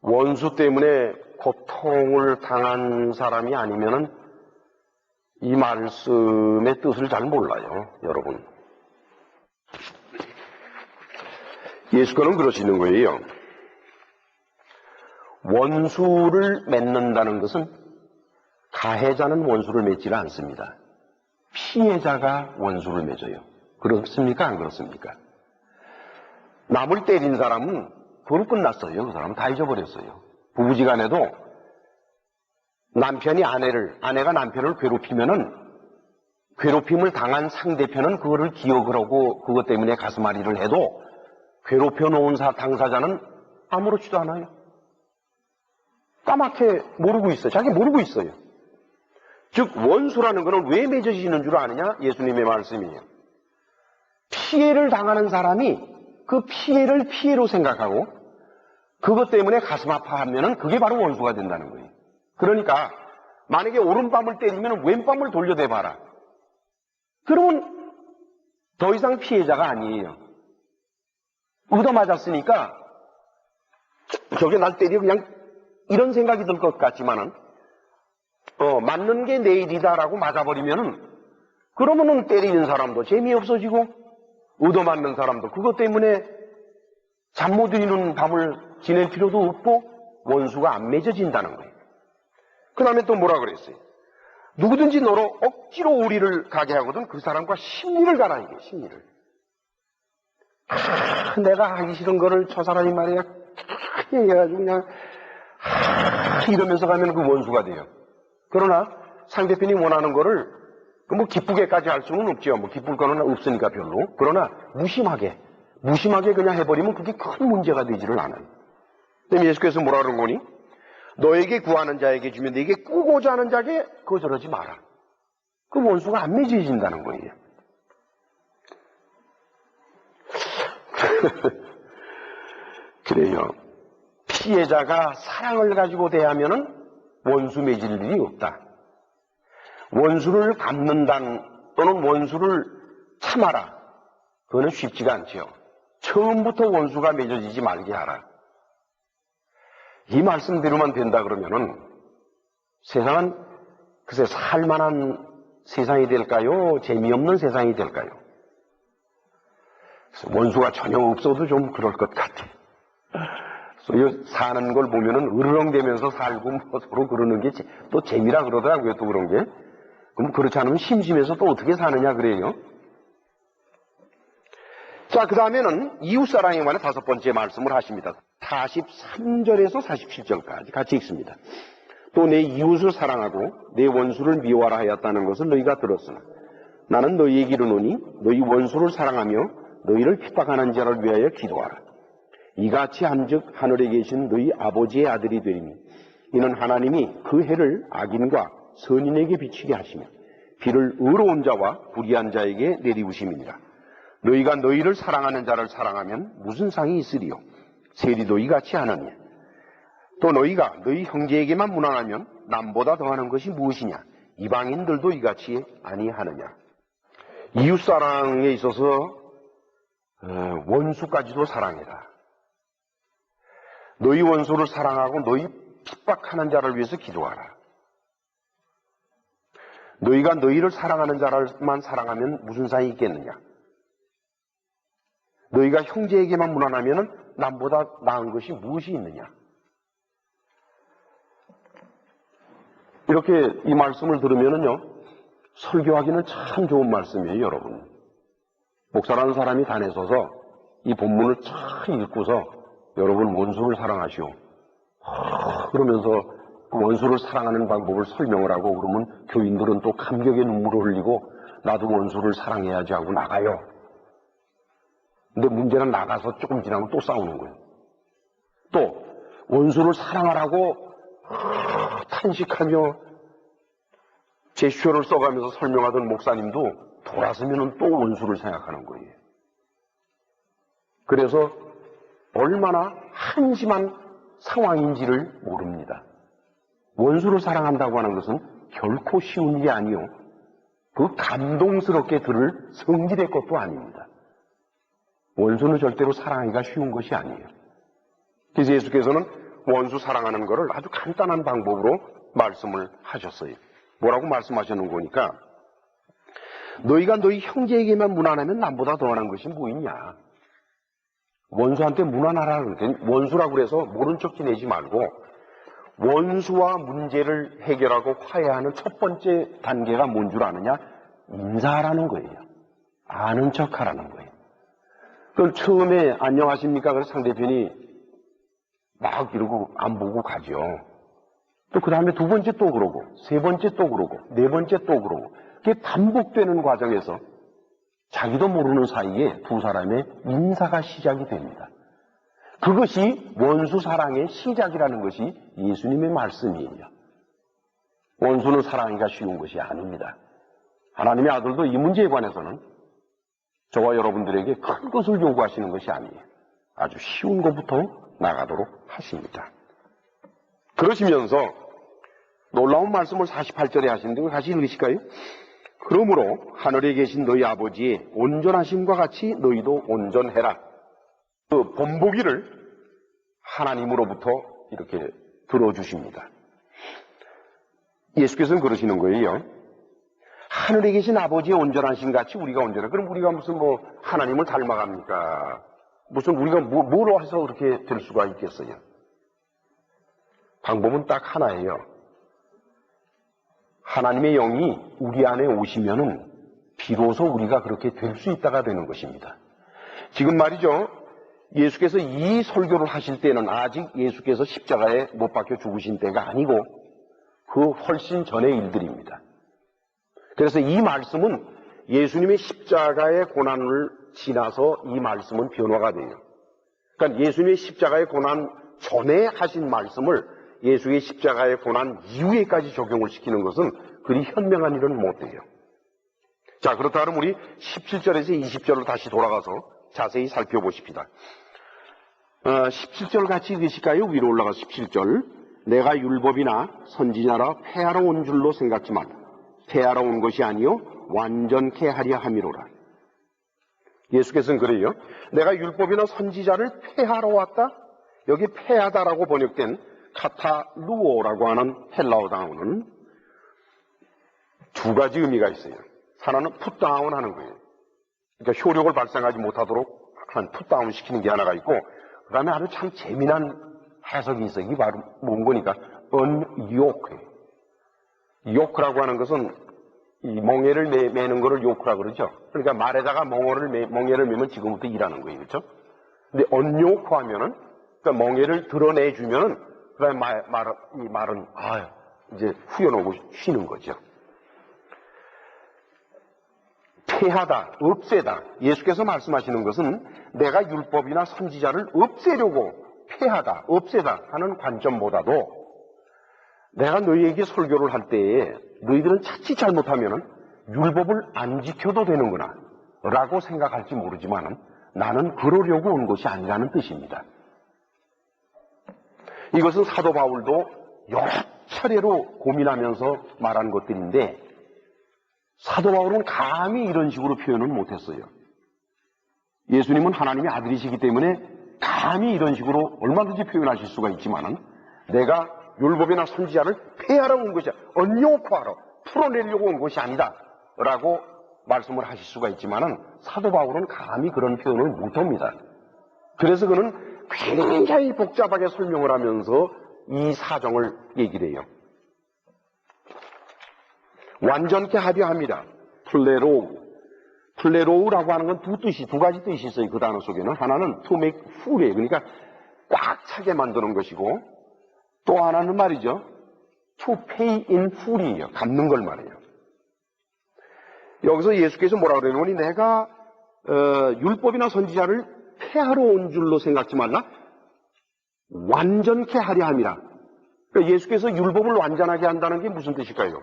원수 때문에 고통을 당한 사람이 아니면은 이 말씀의 뜻을 잘 몰라요, 여러분. 예수께서는 그러시는 거예요. 원수를 맺는다는 것은 가해자는 원수를 맺지를 않습니다. 피해자가 원수를 맺어요. 그렇습니까? 안 그렇습니까? 남을 때린 사람은 그로 끝났어요. 그 사람은 다 잊어버렸어요. 부부지간에도 남편이 아내가 남편을 괴롭히면은 괴롭힘을 당한 상대편은 그거를 기억을 하고 그것 때문에 가슴앓이를 해도 괴롭혀 놓은 당사자는 아무렇지도 않아요. 까맣게 모르고 있어요. 자기 모르고 있어요. 즉 원수라는 것은 왜 맺어지는 줄 아느냐? 예수님의 말씀이에요. 피해를 당하는 사람이 그 피해를 피해로 생각하고 그것 때문에 가슴 아파하면은 그게 바로 원수가 된다는 거예요. 그러니까 만약에 오른밤을 때리면 왼밤을 돌려대봐라. 그러면 더 이상 피해자가 아니에요. 얻어맞았으니까 저게 날 때려 그냥 이런 생각이 들 것 같지만은 맞는 게 내 일이다라고 맞아버리면은 그러면은 때리는 사람도 재미없어지고 얻어맞는 사람도 그것 때문에 잠 못 이루는 밤을 지낼 필요도 없고 원수가 안 맺어진다는 거예요. 그 다음에 또 뭐라 그랬어요? 누구든지 너로 억지로 우리를 가게 하거든 그 사람과 심리를 가라 이게 심리를. 내가 하기 싫은 거를 저 사람이 말이야 얘기해가지고 그냥 이러면서 가면 그 원수가 돼요. 그러나 상대편이 원하는 거를 뭐 기쁘게까지 할 수는 없죠. 뭐 기쁠 거는 없으니까 별로. 그러나 무심하게 그냥 해버리면 그게 큰 문제가 되지를 않아요. 그럼 예수께서 뭐라 그런 거니? 너에게 구하는 자에게 주면 내게 꾸고자 하는 자에게 거절하지 마라. 그 원수가 안 맺어진다는 거예요. 그래요. 피해자가 사랑을 가지고 대하면은 원수 맺을 일이 없다. 원수를 갚는다는 또는 원수를 참아라. 그거는 쉽지가 않죠. 처음부터 원수가 맺어지지 말게 하라. 이 말씀대로만 된다 그러면은 세상은 글쎄 살만한 세상이 될까요? 재미없는 세상이 될까요? 원수가 전혀 없어도 좀 그럴 것 같아. 사는 걸 보면은 으르렁대면서 살고 뭐 서로 그러는 게 또 재미라 그러더라고요. 또 그런 게. 그럼 그렇지 않으면 심심해서 또 어떻게 사느냐 그래요. 자, 그 다음에는 이웃사랑에 관한 5번째 말씀을 하십니다. 43절에서 47절까지 같이 읽습니다. 또 내 이웃을 사랑하고 내 원수를 미워하라 하였다는 것을 너희가 들었으나 나는 너희에게 이르노니 너희 원수를 사랑하며 너희를 핍박하는 자를 위하여 기도하라. 이같이 한즉 하늘에 계신 너희 아버지의 아들이 되리니 이는 하나님이 그 해를 악인과 선인에게 비치게 하시며 비를 의로운 자와 불의한 자에게 내리우심이니라. 너희가 너희를 사랑하는 자를 사랑하면 무슨 상이 있으리요? 세리도 이같이 하느냐? 또 너희가 너희 형제에게만 무난하면 남보다 더하는 것이 무엇이냐? 이방인들도 이같이 아니하느냐? 이웃사랑에 있어서 원수까지도 사랑해라. 너희 원수를 사랑하고 너희 핍박하는 자를 위해서 기도하라. 너희가 너희를 사랑하는 자를만 사랑하면 무슨 상이 있겠느냐? 너희가 형제에게만 무난하면 남보다 나은 것이 무엇이 있느냐? 이렇게 이 말씀을 들으면은요, 설교하기는 참 좋은 말씀이에요, 여러분. 목사라는 사람이 단에 서서 이 본문을 참 읽고서 여러분 원수를 사랑하시오. 그러면서 그 원수를 사랑하는 방법을 설명을 하고 그러면 교인들은 또 감격의 눈물을 흘리고 나도 원수를 사랑해야지 하고 나가요. 근데 문제는 나가서 조금 지나면 또 싸우는 거예요. 또 원수를 사랑하라고 탄식하며 제스처를 써가면서 설명하던 목사님도 돌아서면 또 원수를 생각하는 거예요. 그래서 얼마나 한심한 상황인지를 모릅니다. 원수를 사랑한다고 하는 것은 결코 쉬운 일이 아니요. 그 감동스럽게 들을 성질의 것도 아닙니다. 원수는 절대로 사랑하기가 쉬운 것이 아니에요. 그래서 예수께서는 원수 사랑하는 것을 아주 간단한 방법으로 말씀을 하셨어요. 뭐라고 말씀하셨는 거니까 너희가 너희 형제에게만 무난하면 남보다 더한 것이 뭐있냐. 원수한테 무난하라 그러니까 원수라고 그래서 모른 척 지내지 말고 원수와 문제를 해결하고 화해하는 첫 번째 단계가 뭔 줄 아느냐? 인사하라는 거예요. 아는 척하라는 거예요. 그걸 처음에 안녕하십니까? 그래서 상대편이 막 이러고 안 보고 가죠. 또 그 다음에 두 번째 또 그러고, 세 번째 또 그러고, 네 번째 또 그러고, 그게 반복되는 과정에서 자기도 모르는 사이에 두 사람의 인사가 시작이 됩니다. 그것이 원수 사랑의 시작이라는 것이 예수님의 말씀이에요. 원수는 사랑하기가 쉬운 것이 아닙니다. 하나님의 아들도 이 문제에 관해서는 저와 여러분들에게 큰 것을 요구하시는 것이 아니에요. 아주 쉬운 것부터 나가도록 하십니다. 그러시면서 놀라운 말씀을 48절에 하시는데 같이 읽으실까요? 그러므로 하늘에 계신 너희 아버지의 온전하심과 같이 너희도 온전해라. 그 본보기를 하나님으로부터 이렇게 들어주십니다. 예수께서는 그러시는 거예요. 하늘에 계신 아버지의 온전하심 같이 우리가 온전해. 그럼 우리가 무슨 하나님을 닮아갑니까? 무슨 우리가 뭐로 해서 그렇게 될 수가 있겠어요? 방법은 딱 하나예요. 하나님의 영이 우리 안에 오시면은 비로소 우리가 그렇게 될 수 있다가 되는 것입니다. 지금 말이죠. 예수께서 이 설교를 하실 때는 아직 예수께서 십자가에 못 박혀 죽으신 때가 아니고 그 훨씬 전의 일들입니다. 그래서 이 말씀은 예수님의 십자가의 고난을 지나서 이 말씀은 변화가 돼요. 그러니까 예수님의 십자가의 고난 전에 하신 말씀을 예수의 십자가의 고난 이후에까지 적용을 시키는 것은 그리 현명한 일은 못 돼요. 자, 그렇다 그러면 우리 17절에서 20절로 다시 돌아가서 자세히 살펴보십시다. 17절 같이 읽으실까요? 위로 올라가 17절. 내가 율법이나 선지자라 폐하러 온 줄로 생각지 말라. 폐하러 온 것이 아니요 완전케 하려 함이로라. 예수께서는 그래요. 내가 율법이나 선지자를 폐하러 왔다? 여기 폐하다라고 번역된 카타루오라고 하는 헬라어 단어는 두 가지 의미가 있어요. 하나는 풋다운 하는 거예요. 그러니까 효력을 발생하지 못하도록 한 풋다운 시키는 게 하나가 있고, 그 다음에 아주 참 재미난 해석이 있어요. 이게 바로 뭔 거니까 unyoke. yoke라고 하는 것은 이 멍에를 매는 거를 요크라고 그러죠. 그러니까 말에다가 멍에를 매면 지금부터 일하는 거예요. 그렇죠? 근데 unyoke 하면은 그러니까 멍에를 드러내주면은 그 다음에 이 말은 이제 후여놓고 쉬는 거죠. 폐하다, 없애다. 예수께서 말씀하시는 것은 내가 율법이나 선지자를 없애려고 폐하다, 없애다 하는 관점보다도 내가 너희에게 설교를 할 때에 너희들은 자칫 잘못하면 율법을 안 지켜도 되는구나 라고 생각할지 모르지만 나는 그러려고 온 것이 아니라는 뜻입니다. 이것은 사도 바울도 여러 차례로 고민하면서 말한 것들인데 사도 바울은 감히 이런 식으로 표현을 못했어요. 예수님은 하나님의 아들이시기 때문에 감히 이런 식으로 얼마든지 표현하실 수가 있지만은 내가 율법이나 선지자를 폐하러 온 것이 언요코하러 풀어내려고 온 것이 아니다 라고 말씀을 하실 수가 있지만은 사도 바울은 감히 그런 표현을 못합니다. 그래서 그는 굉장히 복잡하게 설명을 하면서 이 사정을 얘기를 해요. 완전케 하려 합니다. 플레로우라고 하는 건 두 가지 뜻이 있어요. 그 단어 속에는. 하나는 to make full이에요. 그러니까 꽉 차게 만드는 것이고, 또 하나는 말이죠. to pay in full이에요. 갚는 걸 말해요. 여기서 예수께서 뭐라 그러느니 내가 율법이나 선지자를 폐하러 온 줄로 생각지 말라. 완전케 하려 함이라. 그러니까 예수께서 율법을 완전하게 한다는 게 무슨 뜻일까요?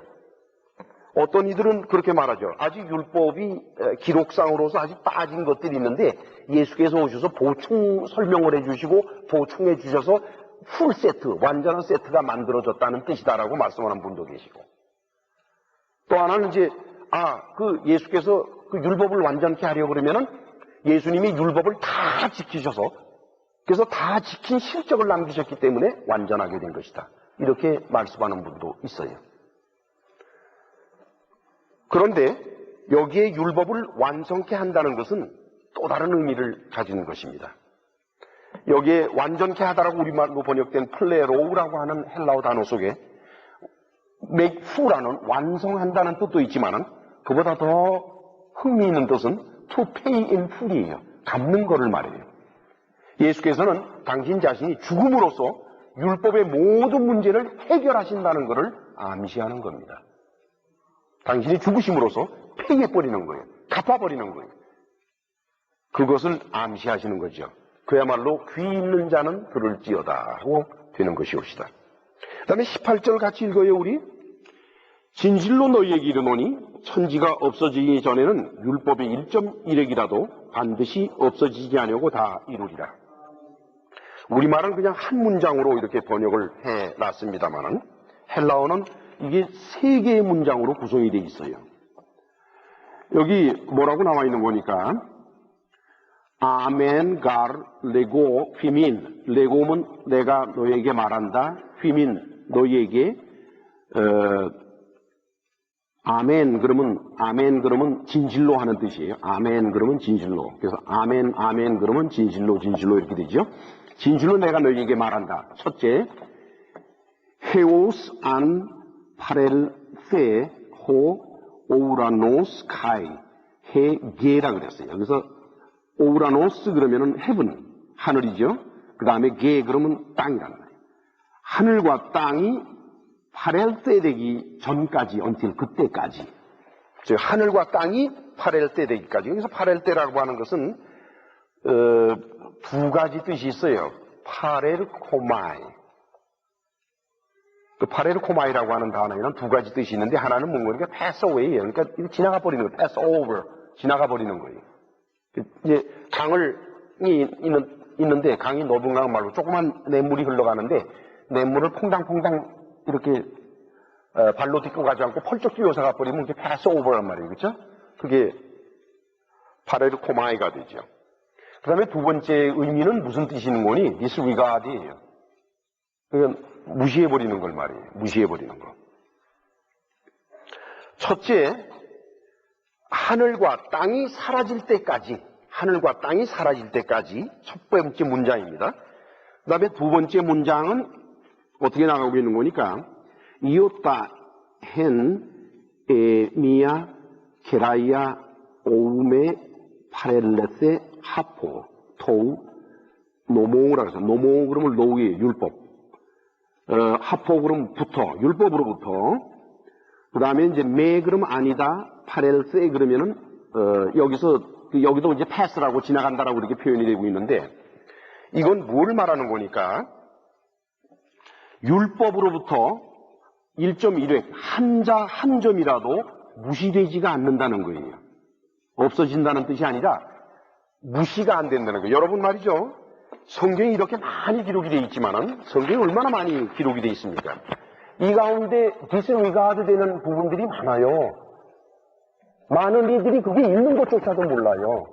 어떤 이들은 그렇게 말하죠. 아직 율법이 기록상으로서 아직 빠진 것들이 있는데 예수께서 오셔서 보충 설명을 해주시고 보충해 주셔서 풀 세트, 완전한 세트가 만들어졌다는 뜻이다라고 말씀하는 분도 계시고, 또 하나는 이제 예수께서 그 율법을 완전케 하려고 그러면은 예수님이 율법을 다 지키셔서 그래서 다 지킨 실적을 남기셨기 때문에 완전하게 된 것이다. 이렇게 말씀하는 분도 있어요. 그런데 여기에 율법을 완성케 한다는 것은 또 다른 의미를 가지는 것입니다. 여기에 완전케 하다라고 우리말로 번역된 플레로우라고 하는 헬라어 단어 속에 make full라는 완성한다는 뜻도 있지만은 그보다 더 흥미있는 뜻은 to pay in full이에요. 갚는 거를 말해요. 예수께서는 당신 자신이 죽음으로써 율법의 모든 문제를 해결하신다는 것을 암시하는 겁니다. 당신이 죽으심으로써 폐기해버리는 거예요. 갚아버리는 거예요. 그것을 암시하시는 거죠. 그야말로 귀 있는 자는 들을지어다 하고 되는 것이옵시다. 그 다음에 18절 같이 읽어요. 우리 진실로 너희에게 이르노니 천지가 없어지기 전에는 율법의 1.1획이라도 반드시 없어지지 아니하고 다 이루리라. 우리말은 그냥 한 문장으로 이렇게 번역을 해놨습니다만은 헬라어는 이게 3개의 문장으로 구성이 되어 있어요. 여기 뭐라고 나와 있는 거니까 아멘 gar 레고 휘민, 레고면 내가 너에게 말한다, 휘민 너희에게 아멘 그러면 진실로 하는 뜻이에요. 아멘 그러면 진실로. 그래서 아멘 그러면 진실로 이렇게 되죠. 진실로 내가 너희에게 말한다. 첫째, 헤오스 안 파렐페 호 오우라노스 카이 헤게라 그랬어요. 그래서 오우라노스 그러면은 헤븐 하늘이죠. 그 다음에 게 그러면 땅이란 말이에요. 하늘과 땅이 파렐때 되기 전까지, until 그때까지. 즉 하늘과 땅이 파렐때 되기까지. 여기서 파렐때라고 하는 것은 두 가지 뜻이 있어요. 파렐코마이. 그 파렐코마이라고 하는 단어에는 두 가지 뜻이 있는데 하나는 뭔가 pass away예요. 그러니까 지나가 버리는 거예요. pass over. 지나가 버리는 거예요. 이제 강을 있는 있는데 강이 넓은 강 말고 조그만 냇물이 흘러가는데 냇물을 퐁당퐁당 이렇게 발로 딛고 가지 않고 펄쩍 뛰어서 가버리면 그게 패스 오버란 말이에요. 그렇죠? 그게 파레르코마이가 되죠. 그 다음에 두 번째 의미는 무슨 뜻이 있는 거니? disregard이에요. 그러니까 무시해버리는 걸 말이에요. 무시해버리는 거. 첫째, 하늘과 땅이 사라질 때까지, 하늘과 땅이 사라질 때까지 첫 번째 문장입니다. 그 다음에 두 번째 문장은 어떻게 나가고 있는 거니까 이오타 헨 에미야 케라이아 오우메 파렐레세 하포 토우 노모우라고 해서 노모우 그러면 노우의 율법 하포 그러면 부터 율법으로부터 그 다음에 이제 메 그러면 아니다 파렐세 그러면은 여기도 이제 패스라고 지나간다라고 이렇게 표현이 되고 있는데 이건 뭘 말하는 거니까 율법으로부터 1.1획 한 점이라도 무시되지가 않는다는 거예요. 없어진다는 뜻이 아니라 무시가 안 된다는 거예요. 여러분 말이죠. 성경이 이렇게 많이 기록이 되어 있지만은 성경이 얼마나 많이 기록이 되어 있습니까? 이 가운데 디스리가드 되는 부분들이 많아요. 많은 이들이 그게 읽는 것조차도 몰라요.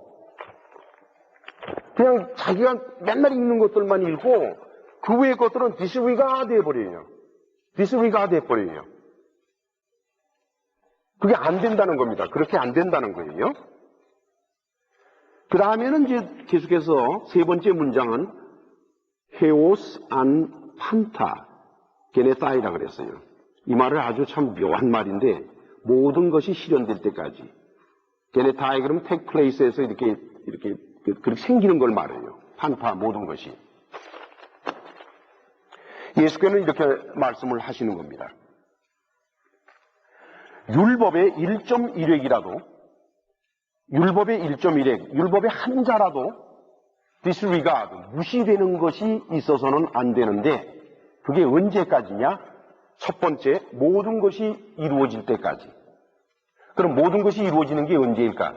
그냥 자기가 맨날 읽는 것들만 읽고 그 외의 것들은 디스리가드 해버려요. 디스리가드 해버려요. 그게 안 된다는 겁니다. 그렇게 안 된다는 거예요. 그 다음에는 이제 계속해서 세 번째 문장은 헤오스 안 판타 게네타이라 그랬어요. 이 말을 아주 참 묘한 말인데 모든 것이 실현될 때까지 게네타이 그러면 take place에서 이렇게 그렇게 생기는 걸 말해요. 판타 모든 것이. 예수께서는 이렇게 말씀을 하시는 겁니다. 율법의 1.1획이라도 율법의 1.1획, 율법의 한 자라도 disregard, 무시되는 것이 있어서는 안 되는데 그게 언제까지냐? 첫 번째, 모든 것이 이루어질 때까지. 그럼 모든 것이 이루어지는 게 언제일까?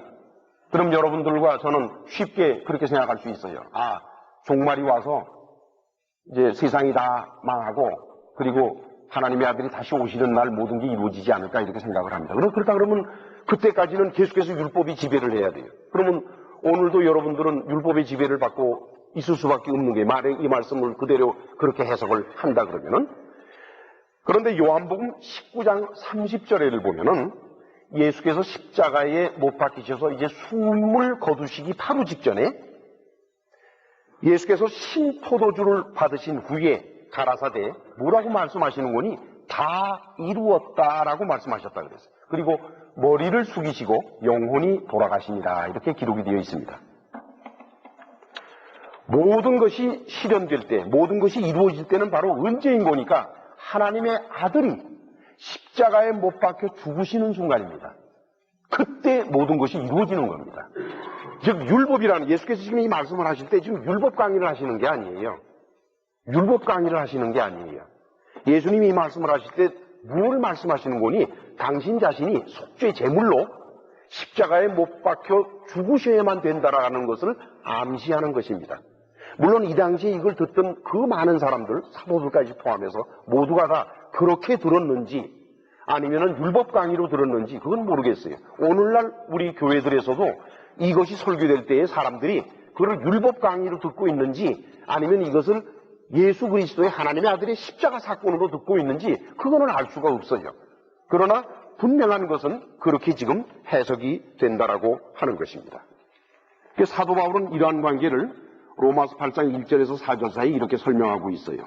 그럼 여러분들과 저는 쉽게 그렇게 생각할 수 있어요. 아, 종말이 와서 이제 세상이 다 망하고 그리고 하나님의 아들이 다시 오시는 날 모든 게 이루어지지 않을까 이렇게 생각을 합니다. 그렇다 그러면 그때까지는 계속해서 율법이 지배를 해야 돼요. 그러면 오늘도 여러분들은 율법의 지배를 받고 있을 수밖에 없는 게 이 말씀을 그대로 그렇게 해석을 한다 그러면은 그런데 요한복음 19장 30절에를 보면은 예수께서 십자가에 못 박히셔서 이제 숨을 거두시기 바로 직전에 예수께서 신포도주를 받으신 후에 가라사대 뭐라고 말씀하시는 거니? 다 이루었다라고 말씀하셨다 그랬어요. 그리고 머리를 숙이시고 영혼이 돌아가시니라 이렇게 기록이 되어 있습니다. 모든 것이 실현될 때, 모든 것이 이루어질 때는 바로 언제인 거니까 하나님의 아들이 십자가에 못 박혀 죽으시는 순간입니다. 그때 모든 것이 이루어지는 겁니다. 즉 율법이라는 예수께서 지금 이 말씀을 하실 때 지금 율법 강의를 하시는 게 아니에요. 율법 강의를 하시는 게 아니에요. 예수님이 이 말씀을 하실 때 뭘 말씀하시는 거니? 당신 자신이 속죄 제물로 십자가에 못 박혀 죽으셔야만 된다라는 것을 암시하는 것입니다. 물론 이 당시에 이걸 듣던 그 많은 사람들, 사도들까지 포함해서 모두가 다 그렇게 들었는지 아니면은 율법 강의로 들었는지 그건 모르겠어요. 오늘날 우리 교회들에서도 이것이 설교될 때에 사람들이 그걸 율법 강의로 듣고 있는지 아니면 이것을 예수 그리스도의 하나님의 아들의 십자가 사건으로 듣고 있는지 그거는 알 수가 없어요. 그러나 분명한 것은 그렇게 지금 해석이 된다라고 하는 것입니다. 사도 바울은 이러한 관계를 로마서 8장 1절에서 4절 사이 이렇게 설명하고 있어요.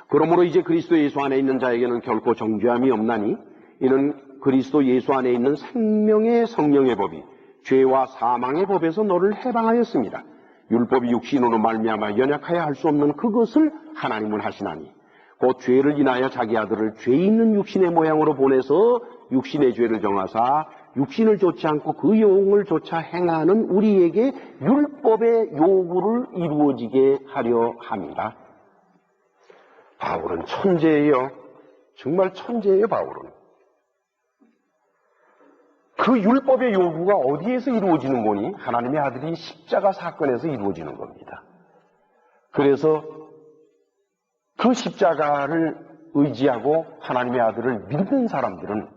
그러므로 이제 그리스도 예수 안에 있는 자에게는 결코 정죄함이 없나니 이는 그리스도 예수 안에 있는 생명의 성령의 법이 죄와 사망의 법에서 너를 해방하였습니다. 율법이 육신으로 말미암아 연약하여 할 수 없는 그것을 하나님은 하시나니 곧 죄를 인하여 자기 아들을 죄 있는 육신의 모양으로 보내서 육신의 죄를 정하사 육신을 좋지 않고 그 영을 조차 행하는 우리에게 율법의 요구를 이루어지게 하려 합니다. 바울은 천재예요. 정말 천재예요, 바울은. 그 율법의 요구가 어디에서 이루어지는 거니? 하나님의 아들이 십자가 사건에서 이루어지는 겁니다. 그래서 그 십자가를 의지하고 하나님의 아들을 믿는 사람들은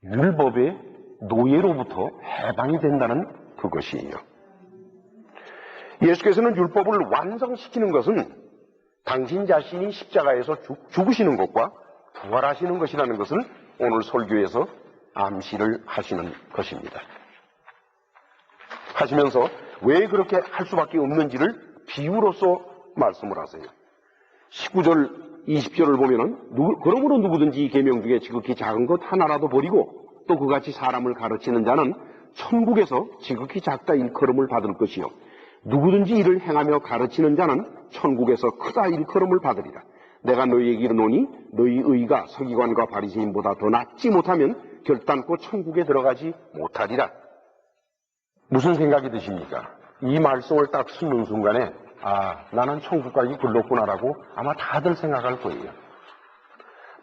율법의 노예로부터 해방이 된다는 그것이에요. 예수께서는 율법을 완성시키는 것은 당신 자신이 십자가에서 죽으시는 것과 부활하시는 것이라는 것을 오늘 설교에서 암시를 하시는 것입니다. 하시면서 왜 그렇게 할 수밖에 없는지를 비유로서 말씀을 하세요. 19절, 20절을 보면은 그러므로 누구든지 이 계명 중에 지극히 작은 것 하나라도 버리고 또 그같이 사람을 가르치는 자는 천국에서 지극히 작다 일컬음을 받을 것이요 누구든지 이를 행하며 가르치는 자는 천국에서 크다 일컬음을 받으리라. 내가 너희에게 이르노니 너희 의가 서기관과 바리새인보다 더 낫지 못하면 결단코 천국에 들어가지 못하리라. 무슨 생각이 드십니까? 이 말씀을 딱 듣는 순간에 나는 천국 가기 굴렀구나라고 아마 다들 생각할 거예요.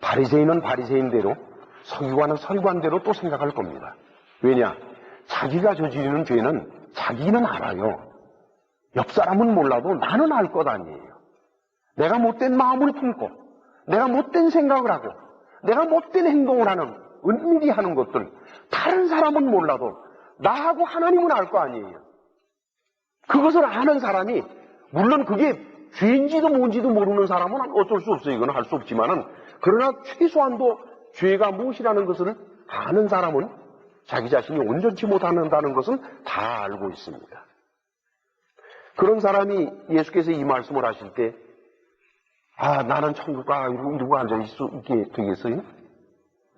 바리새인은 바리새인대로 서기관은 서기관대로 또 생각할 겁니다. 왜냐? 자기가 저지르는 죄는 자기는 알아요. 옆 사람은 몰라도 나는 알 것 아니에요. 내가 못된 마음을 품고 내가 못된 생각을 하고 내가 못된 행동을 하는 은밀히 하는 것들 다른 사람은 몰라도 나하고 하나님은 알 거 아니에요. 그것을 아는 사람이 물론 그게 죄인지도 뭔지도 모르는 사람은 어쩔 수 없어요. 이건 할 수 없지만은 그러나 최소한도 죄가 무엇이라는 것을 아는 사람은 자기 자신이 온전치 못한다는 것은 다 알고 있습니다. 그런 사람이 예수께서 이 말씀을 하실 때 나는 천국 가 이러고 앉아있게 되겠어요?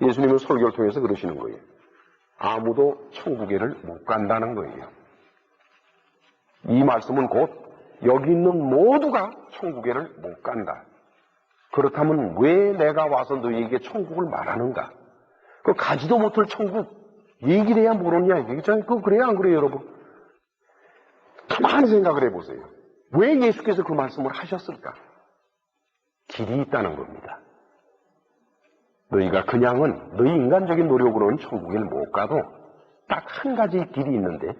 예수님은 설교를 통해서 그러시는 거예요. 아무도 천국에를 못 간다는 거예요. 이 말씀은 곧 여기 있는 모두가 천국에를 못 간다. 그렇다면 왜 내가 와서 너희에게 천국을 말하는가? 그 가지도 못할 천국 얘기를 해야 모르냐? 그래야 안 그래요, 여러분? 가만히 생각을 해보세요. 왜 예수께서 그 말씀을 하셨을까? 길이 있다는 겁니다. 너희가 그냥은 너희 인간적인 노력으로는 천국에는 못 가도 딱 한 가지 길이 있는데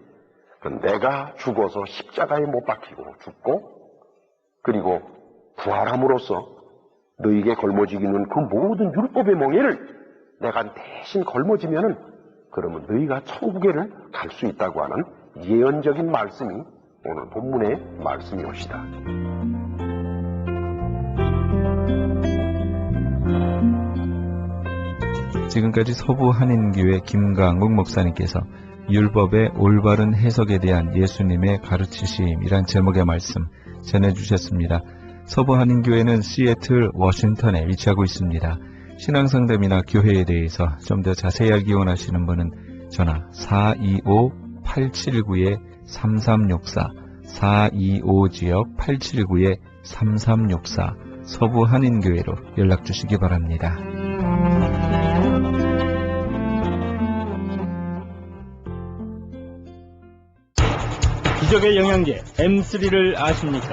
내가 죽어서 십자가에 못 박히고 죽고 그리고 부활함으로써 너희에게 걸머지기는 그 모든 율법의 멍에를 내가 대신 걸머지면은 그러면 너희가 천국에를 갈 수 있다고 하는 예언적인 말씀이 오늘 본문의 말씀이옵시다. 지금까지 서부한인교회 김강욱 목사님께서 율법의 올바른 해석에 대한 예수님의 가르치심이란 제목의 말씀 전해주셨습니다. 서부한인교회는 시애틀, 워싱턴에 위치하고 있습니다. 신앙상담이나 교회에 대해서 좀 더 자세히 알기 원하시는 분은 전화 425-879-3364 425-879-3364 서부한인교회로 연락주시기 바랍니다. 기적의 영양제 M3를 아십니까?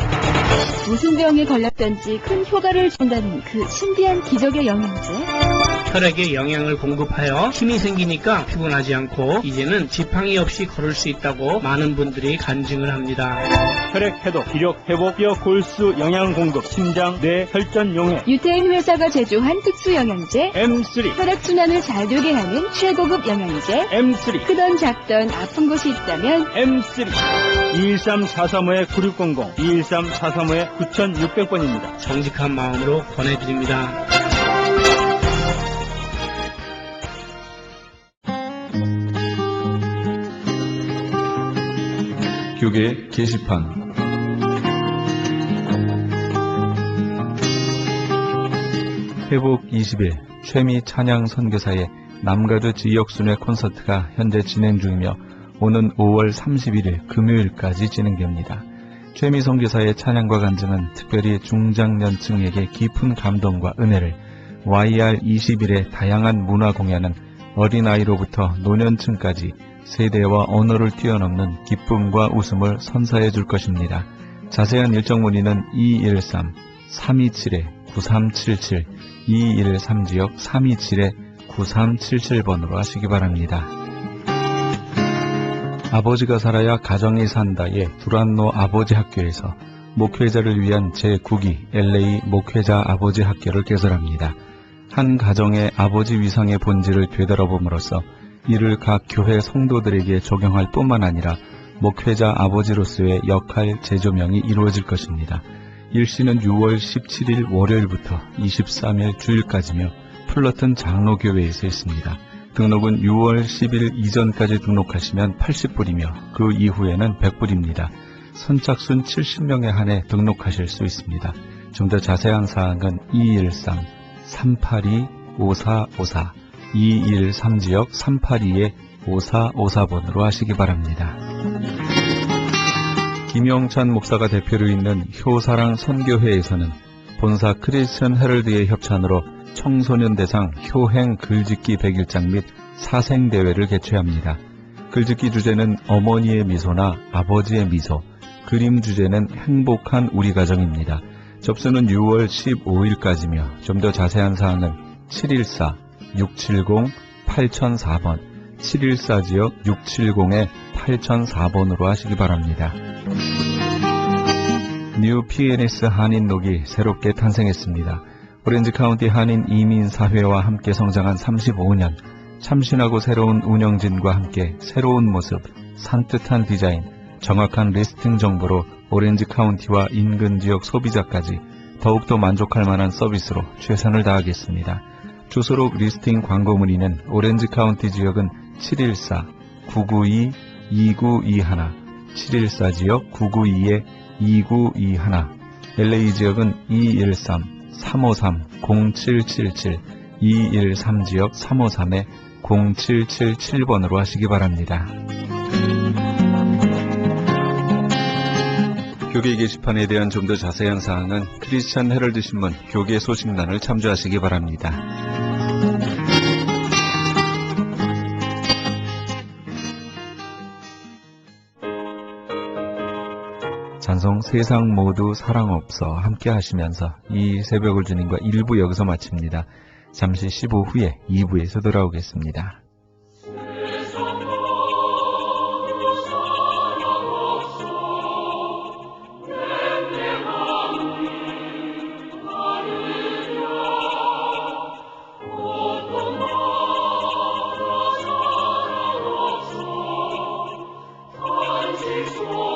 무슨 병에 걸렸던지 큰 효과를 준다는 그 신비한 기적의 영양제. 혈액에 영양을 공급하여 힘이 생기니까 피곤하지 않고 이제는 지팡이 없이 걸을 수 있다고 많은 분들이 간증을 합니다. 혈액 해독, 기력 회복, 뼈 골수 영양 공급, 심장, 뇌, 혈전 용해. 유태인 회사가 제조한 특수 영양제. M3, 혈액순환을 잘 되게 하는 최고급 영양제. M3, 크던 작던 아픈 곳이 있다면 M3. 213-435-9600, 213-435-9600번입니다. 정직한 마음으로 권해드립니다. 교계 게시판 회복 20일 최미 찬양 선교사의 남가주 지역순회 콘서트가 현재 진행 중이며 오는 5월 31일 금요일까지 진행됩니다. 최미 선교사의 찬양과 간증은 특별히 중장년층에게 깊은 감동과 은혜를, YR21의 다양한 문화 공연은 어린아이로부터 노년층까지 세대와 언어를 뛰어넘는 기쁨과 웃음을 선사해 줄 것입니다. 자세한 일정 문의는 213-327-9377, 213지역 327-9377번으로 하시기 바랍니다. 아버지가 살아야 가정이 산다의 두란노 아버지 학교에서 목회자를 위한 제9기 LA 목회자 아버지 학교를 개설합니다. 한 가정의 아버지 위상의 본질을 되돌아봄으로써 이를 각 교회 성도들에게 적용할 뿐만 아니라 목회자 아버지로서의 역할 재조명이 이루어질 것입니다. 일시는 6월 17일 월요일부터 23일 주일까지며 플러튼 장로교회에서 있습니다. 등록은 6월 10일 이전까지 등록하시면 80불이며 그 이후에는 100불입니다. 선착순 70명에 한해 등록하실 수 있습니다. 좀 더 자세한 사항은 213-382-5454 213지역 382-5454번으로 하시기 바랍니다. 김영찬 목사가 대표로 있는 효사랑 선교회에서는 본사 크리스천 헤럴드의 협찬으로 청소년 대상 효행 글짓기 100일장 및 사생대회를 개최합니다. 글짓기 주제는 어머니의 미소나 아버지의 미소, 그림 주제는 행복한 우리 가정입니다. 접수는 6월 15일까지며 좀 더 자세한 사항은 714-670-8004번 714지역 670-8004번으로 하시기 바랍니다. 뉴 PNS 한인록이 새롭게 탄생했습니다. 오렌지 카운티 한인 이민사회와 함께 성장한 35년, 참신하고 새로운 운영진과 함께 새로운 모습, 산뜻한 디자인, 정확한 리스팅 정보로 오렌지 카운티와 인근 지역 소비자까지 더욱더 만족할 만한 서비스로 최선을 다하겠습니다. 주소록 리스팅 광고 문의는 오렌지 카운티 지역은 714-992-2921, 714지역 992-2921, LA 지역은 213-353-0777, 213지역 353-0777번으로 하시기 바랍니다. 교계 게시판에 대한 좀 더 자세한 사항은 크리스천 헤럴드 신문 교계 소식란을 참조하시기 바랍니다. 찬송 세상 모두 사랑 없어 함께 하시면서 이 새벽을 주님과 1부 여기서 마칩니다. 잠시 15 후에 2부에서 돌아오겠습니다. Jesus.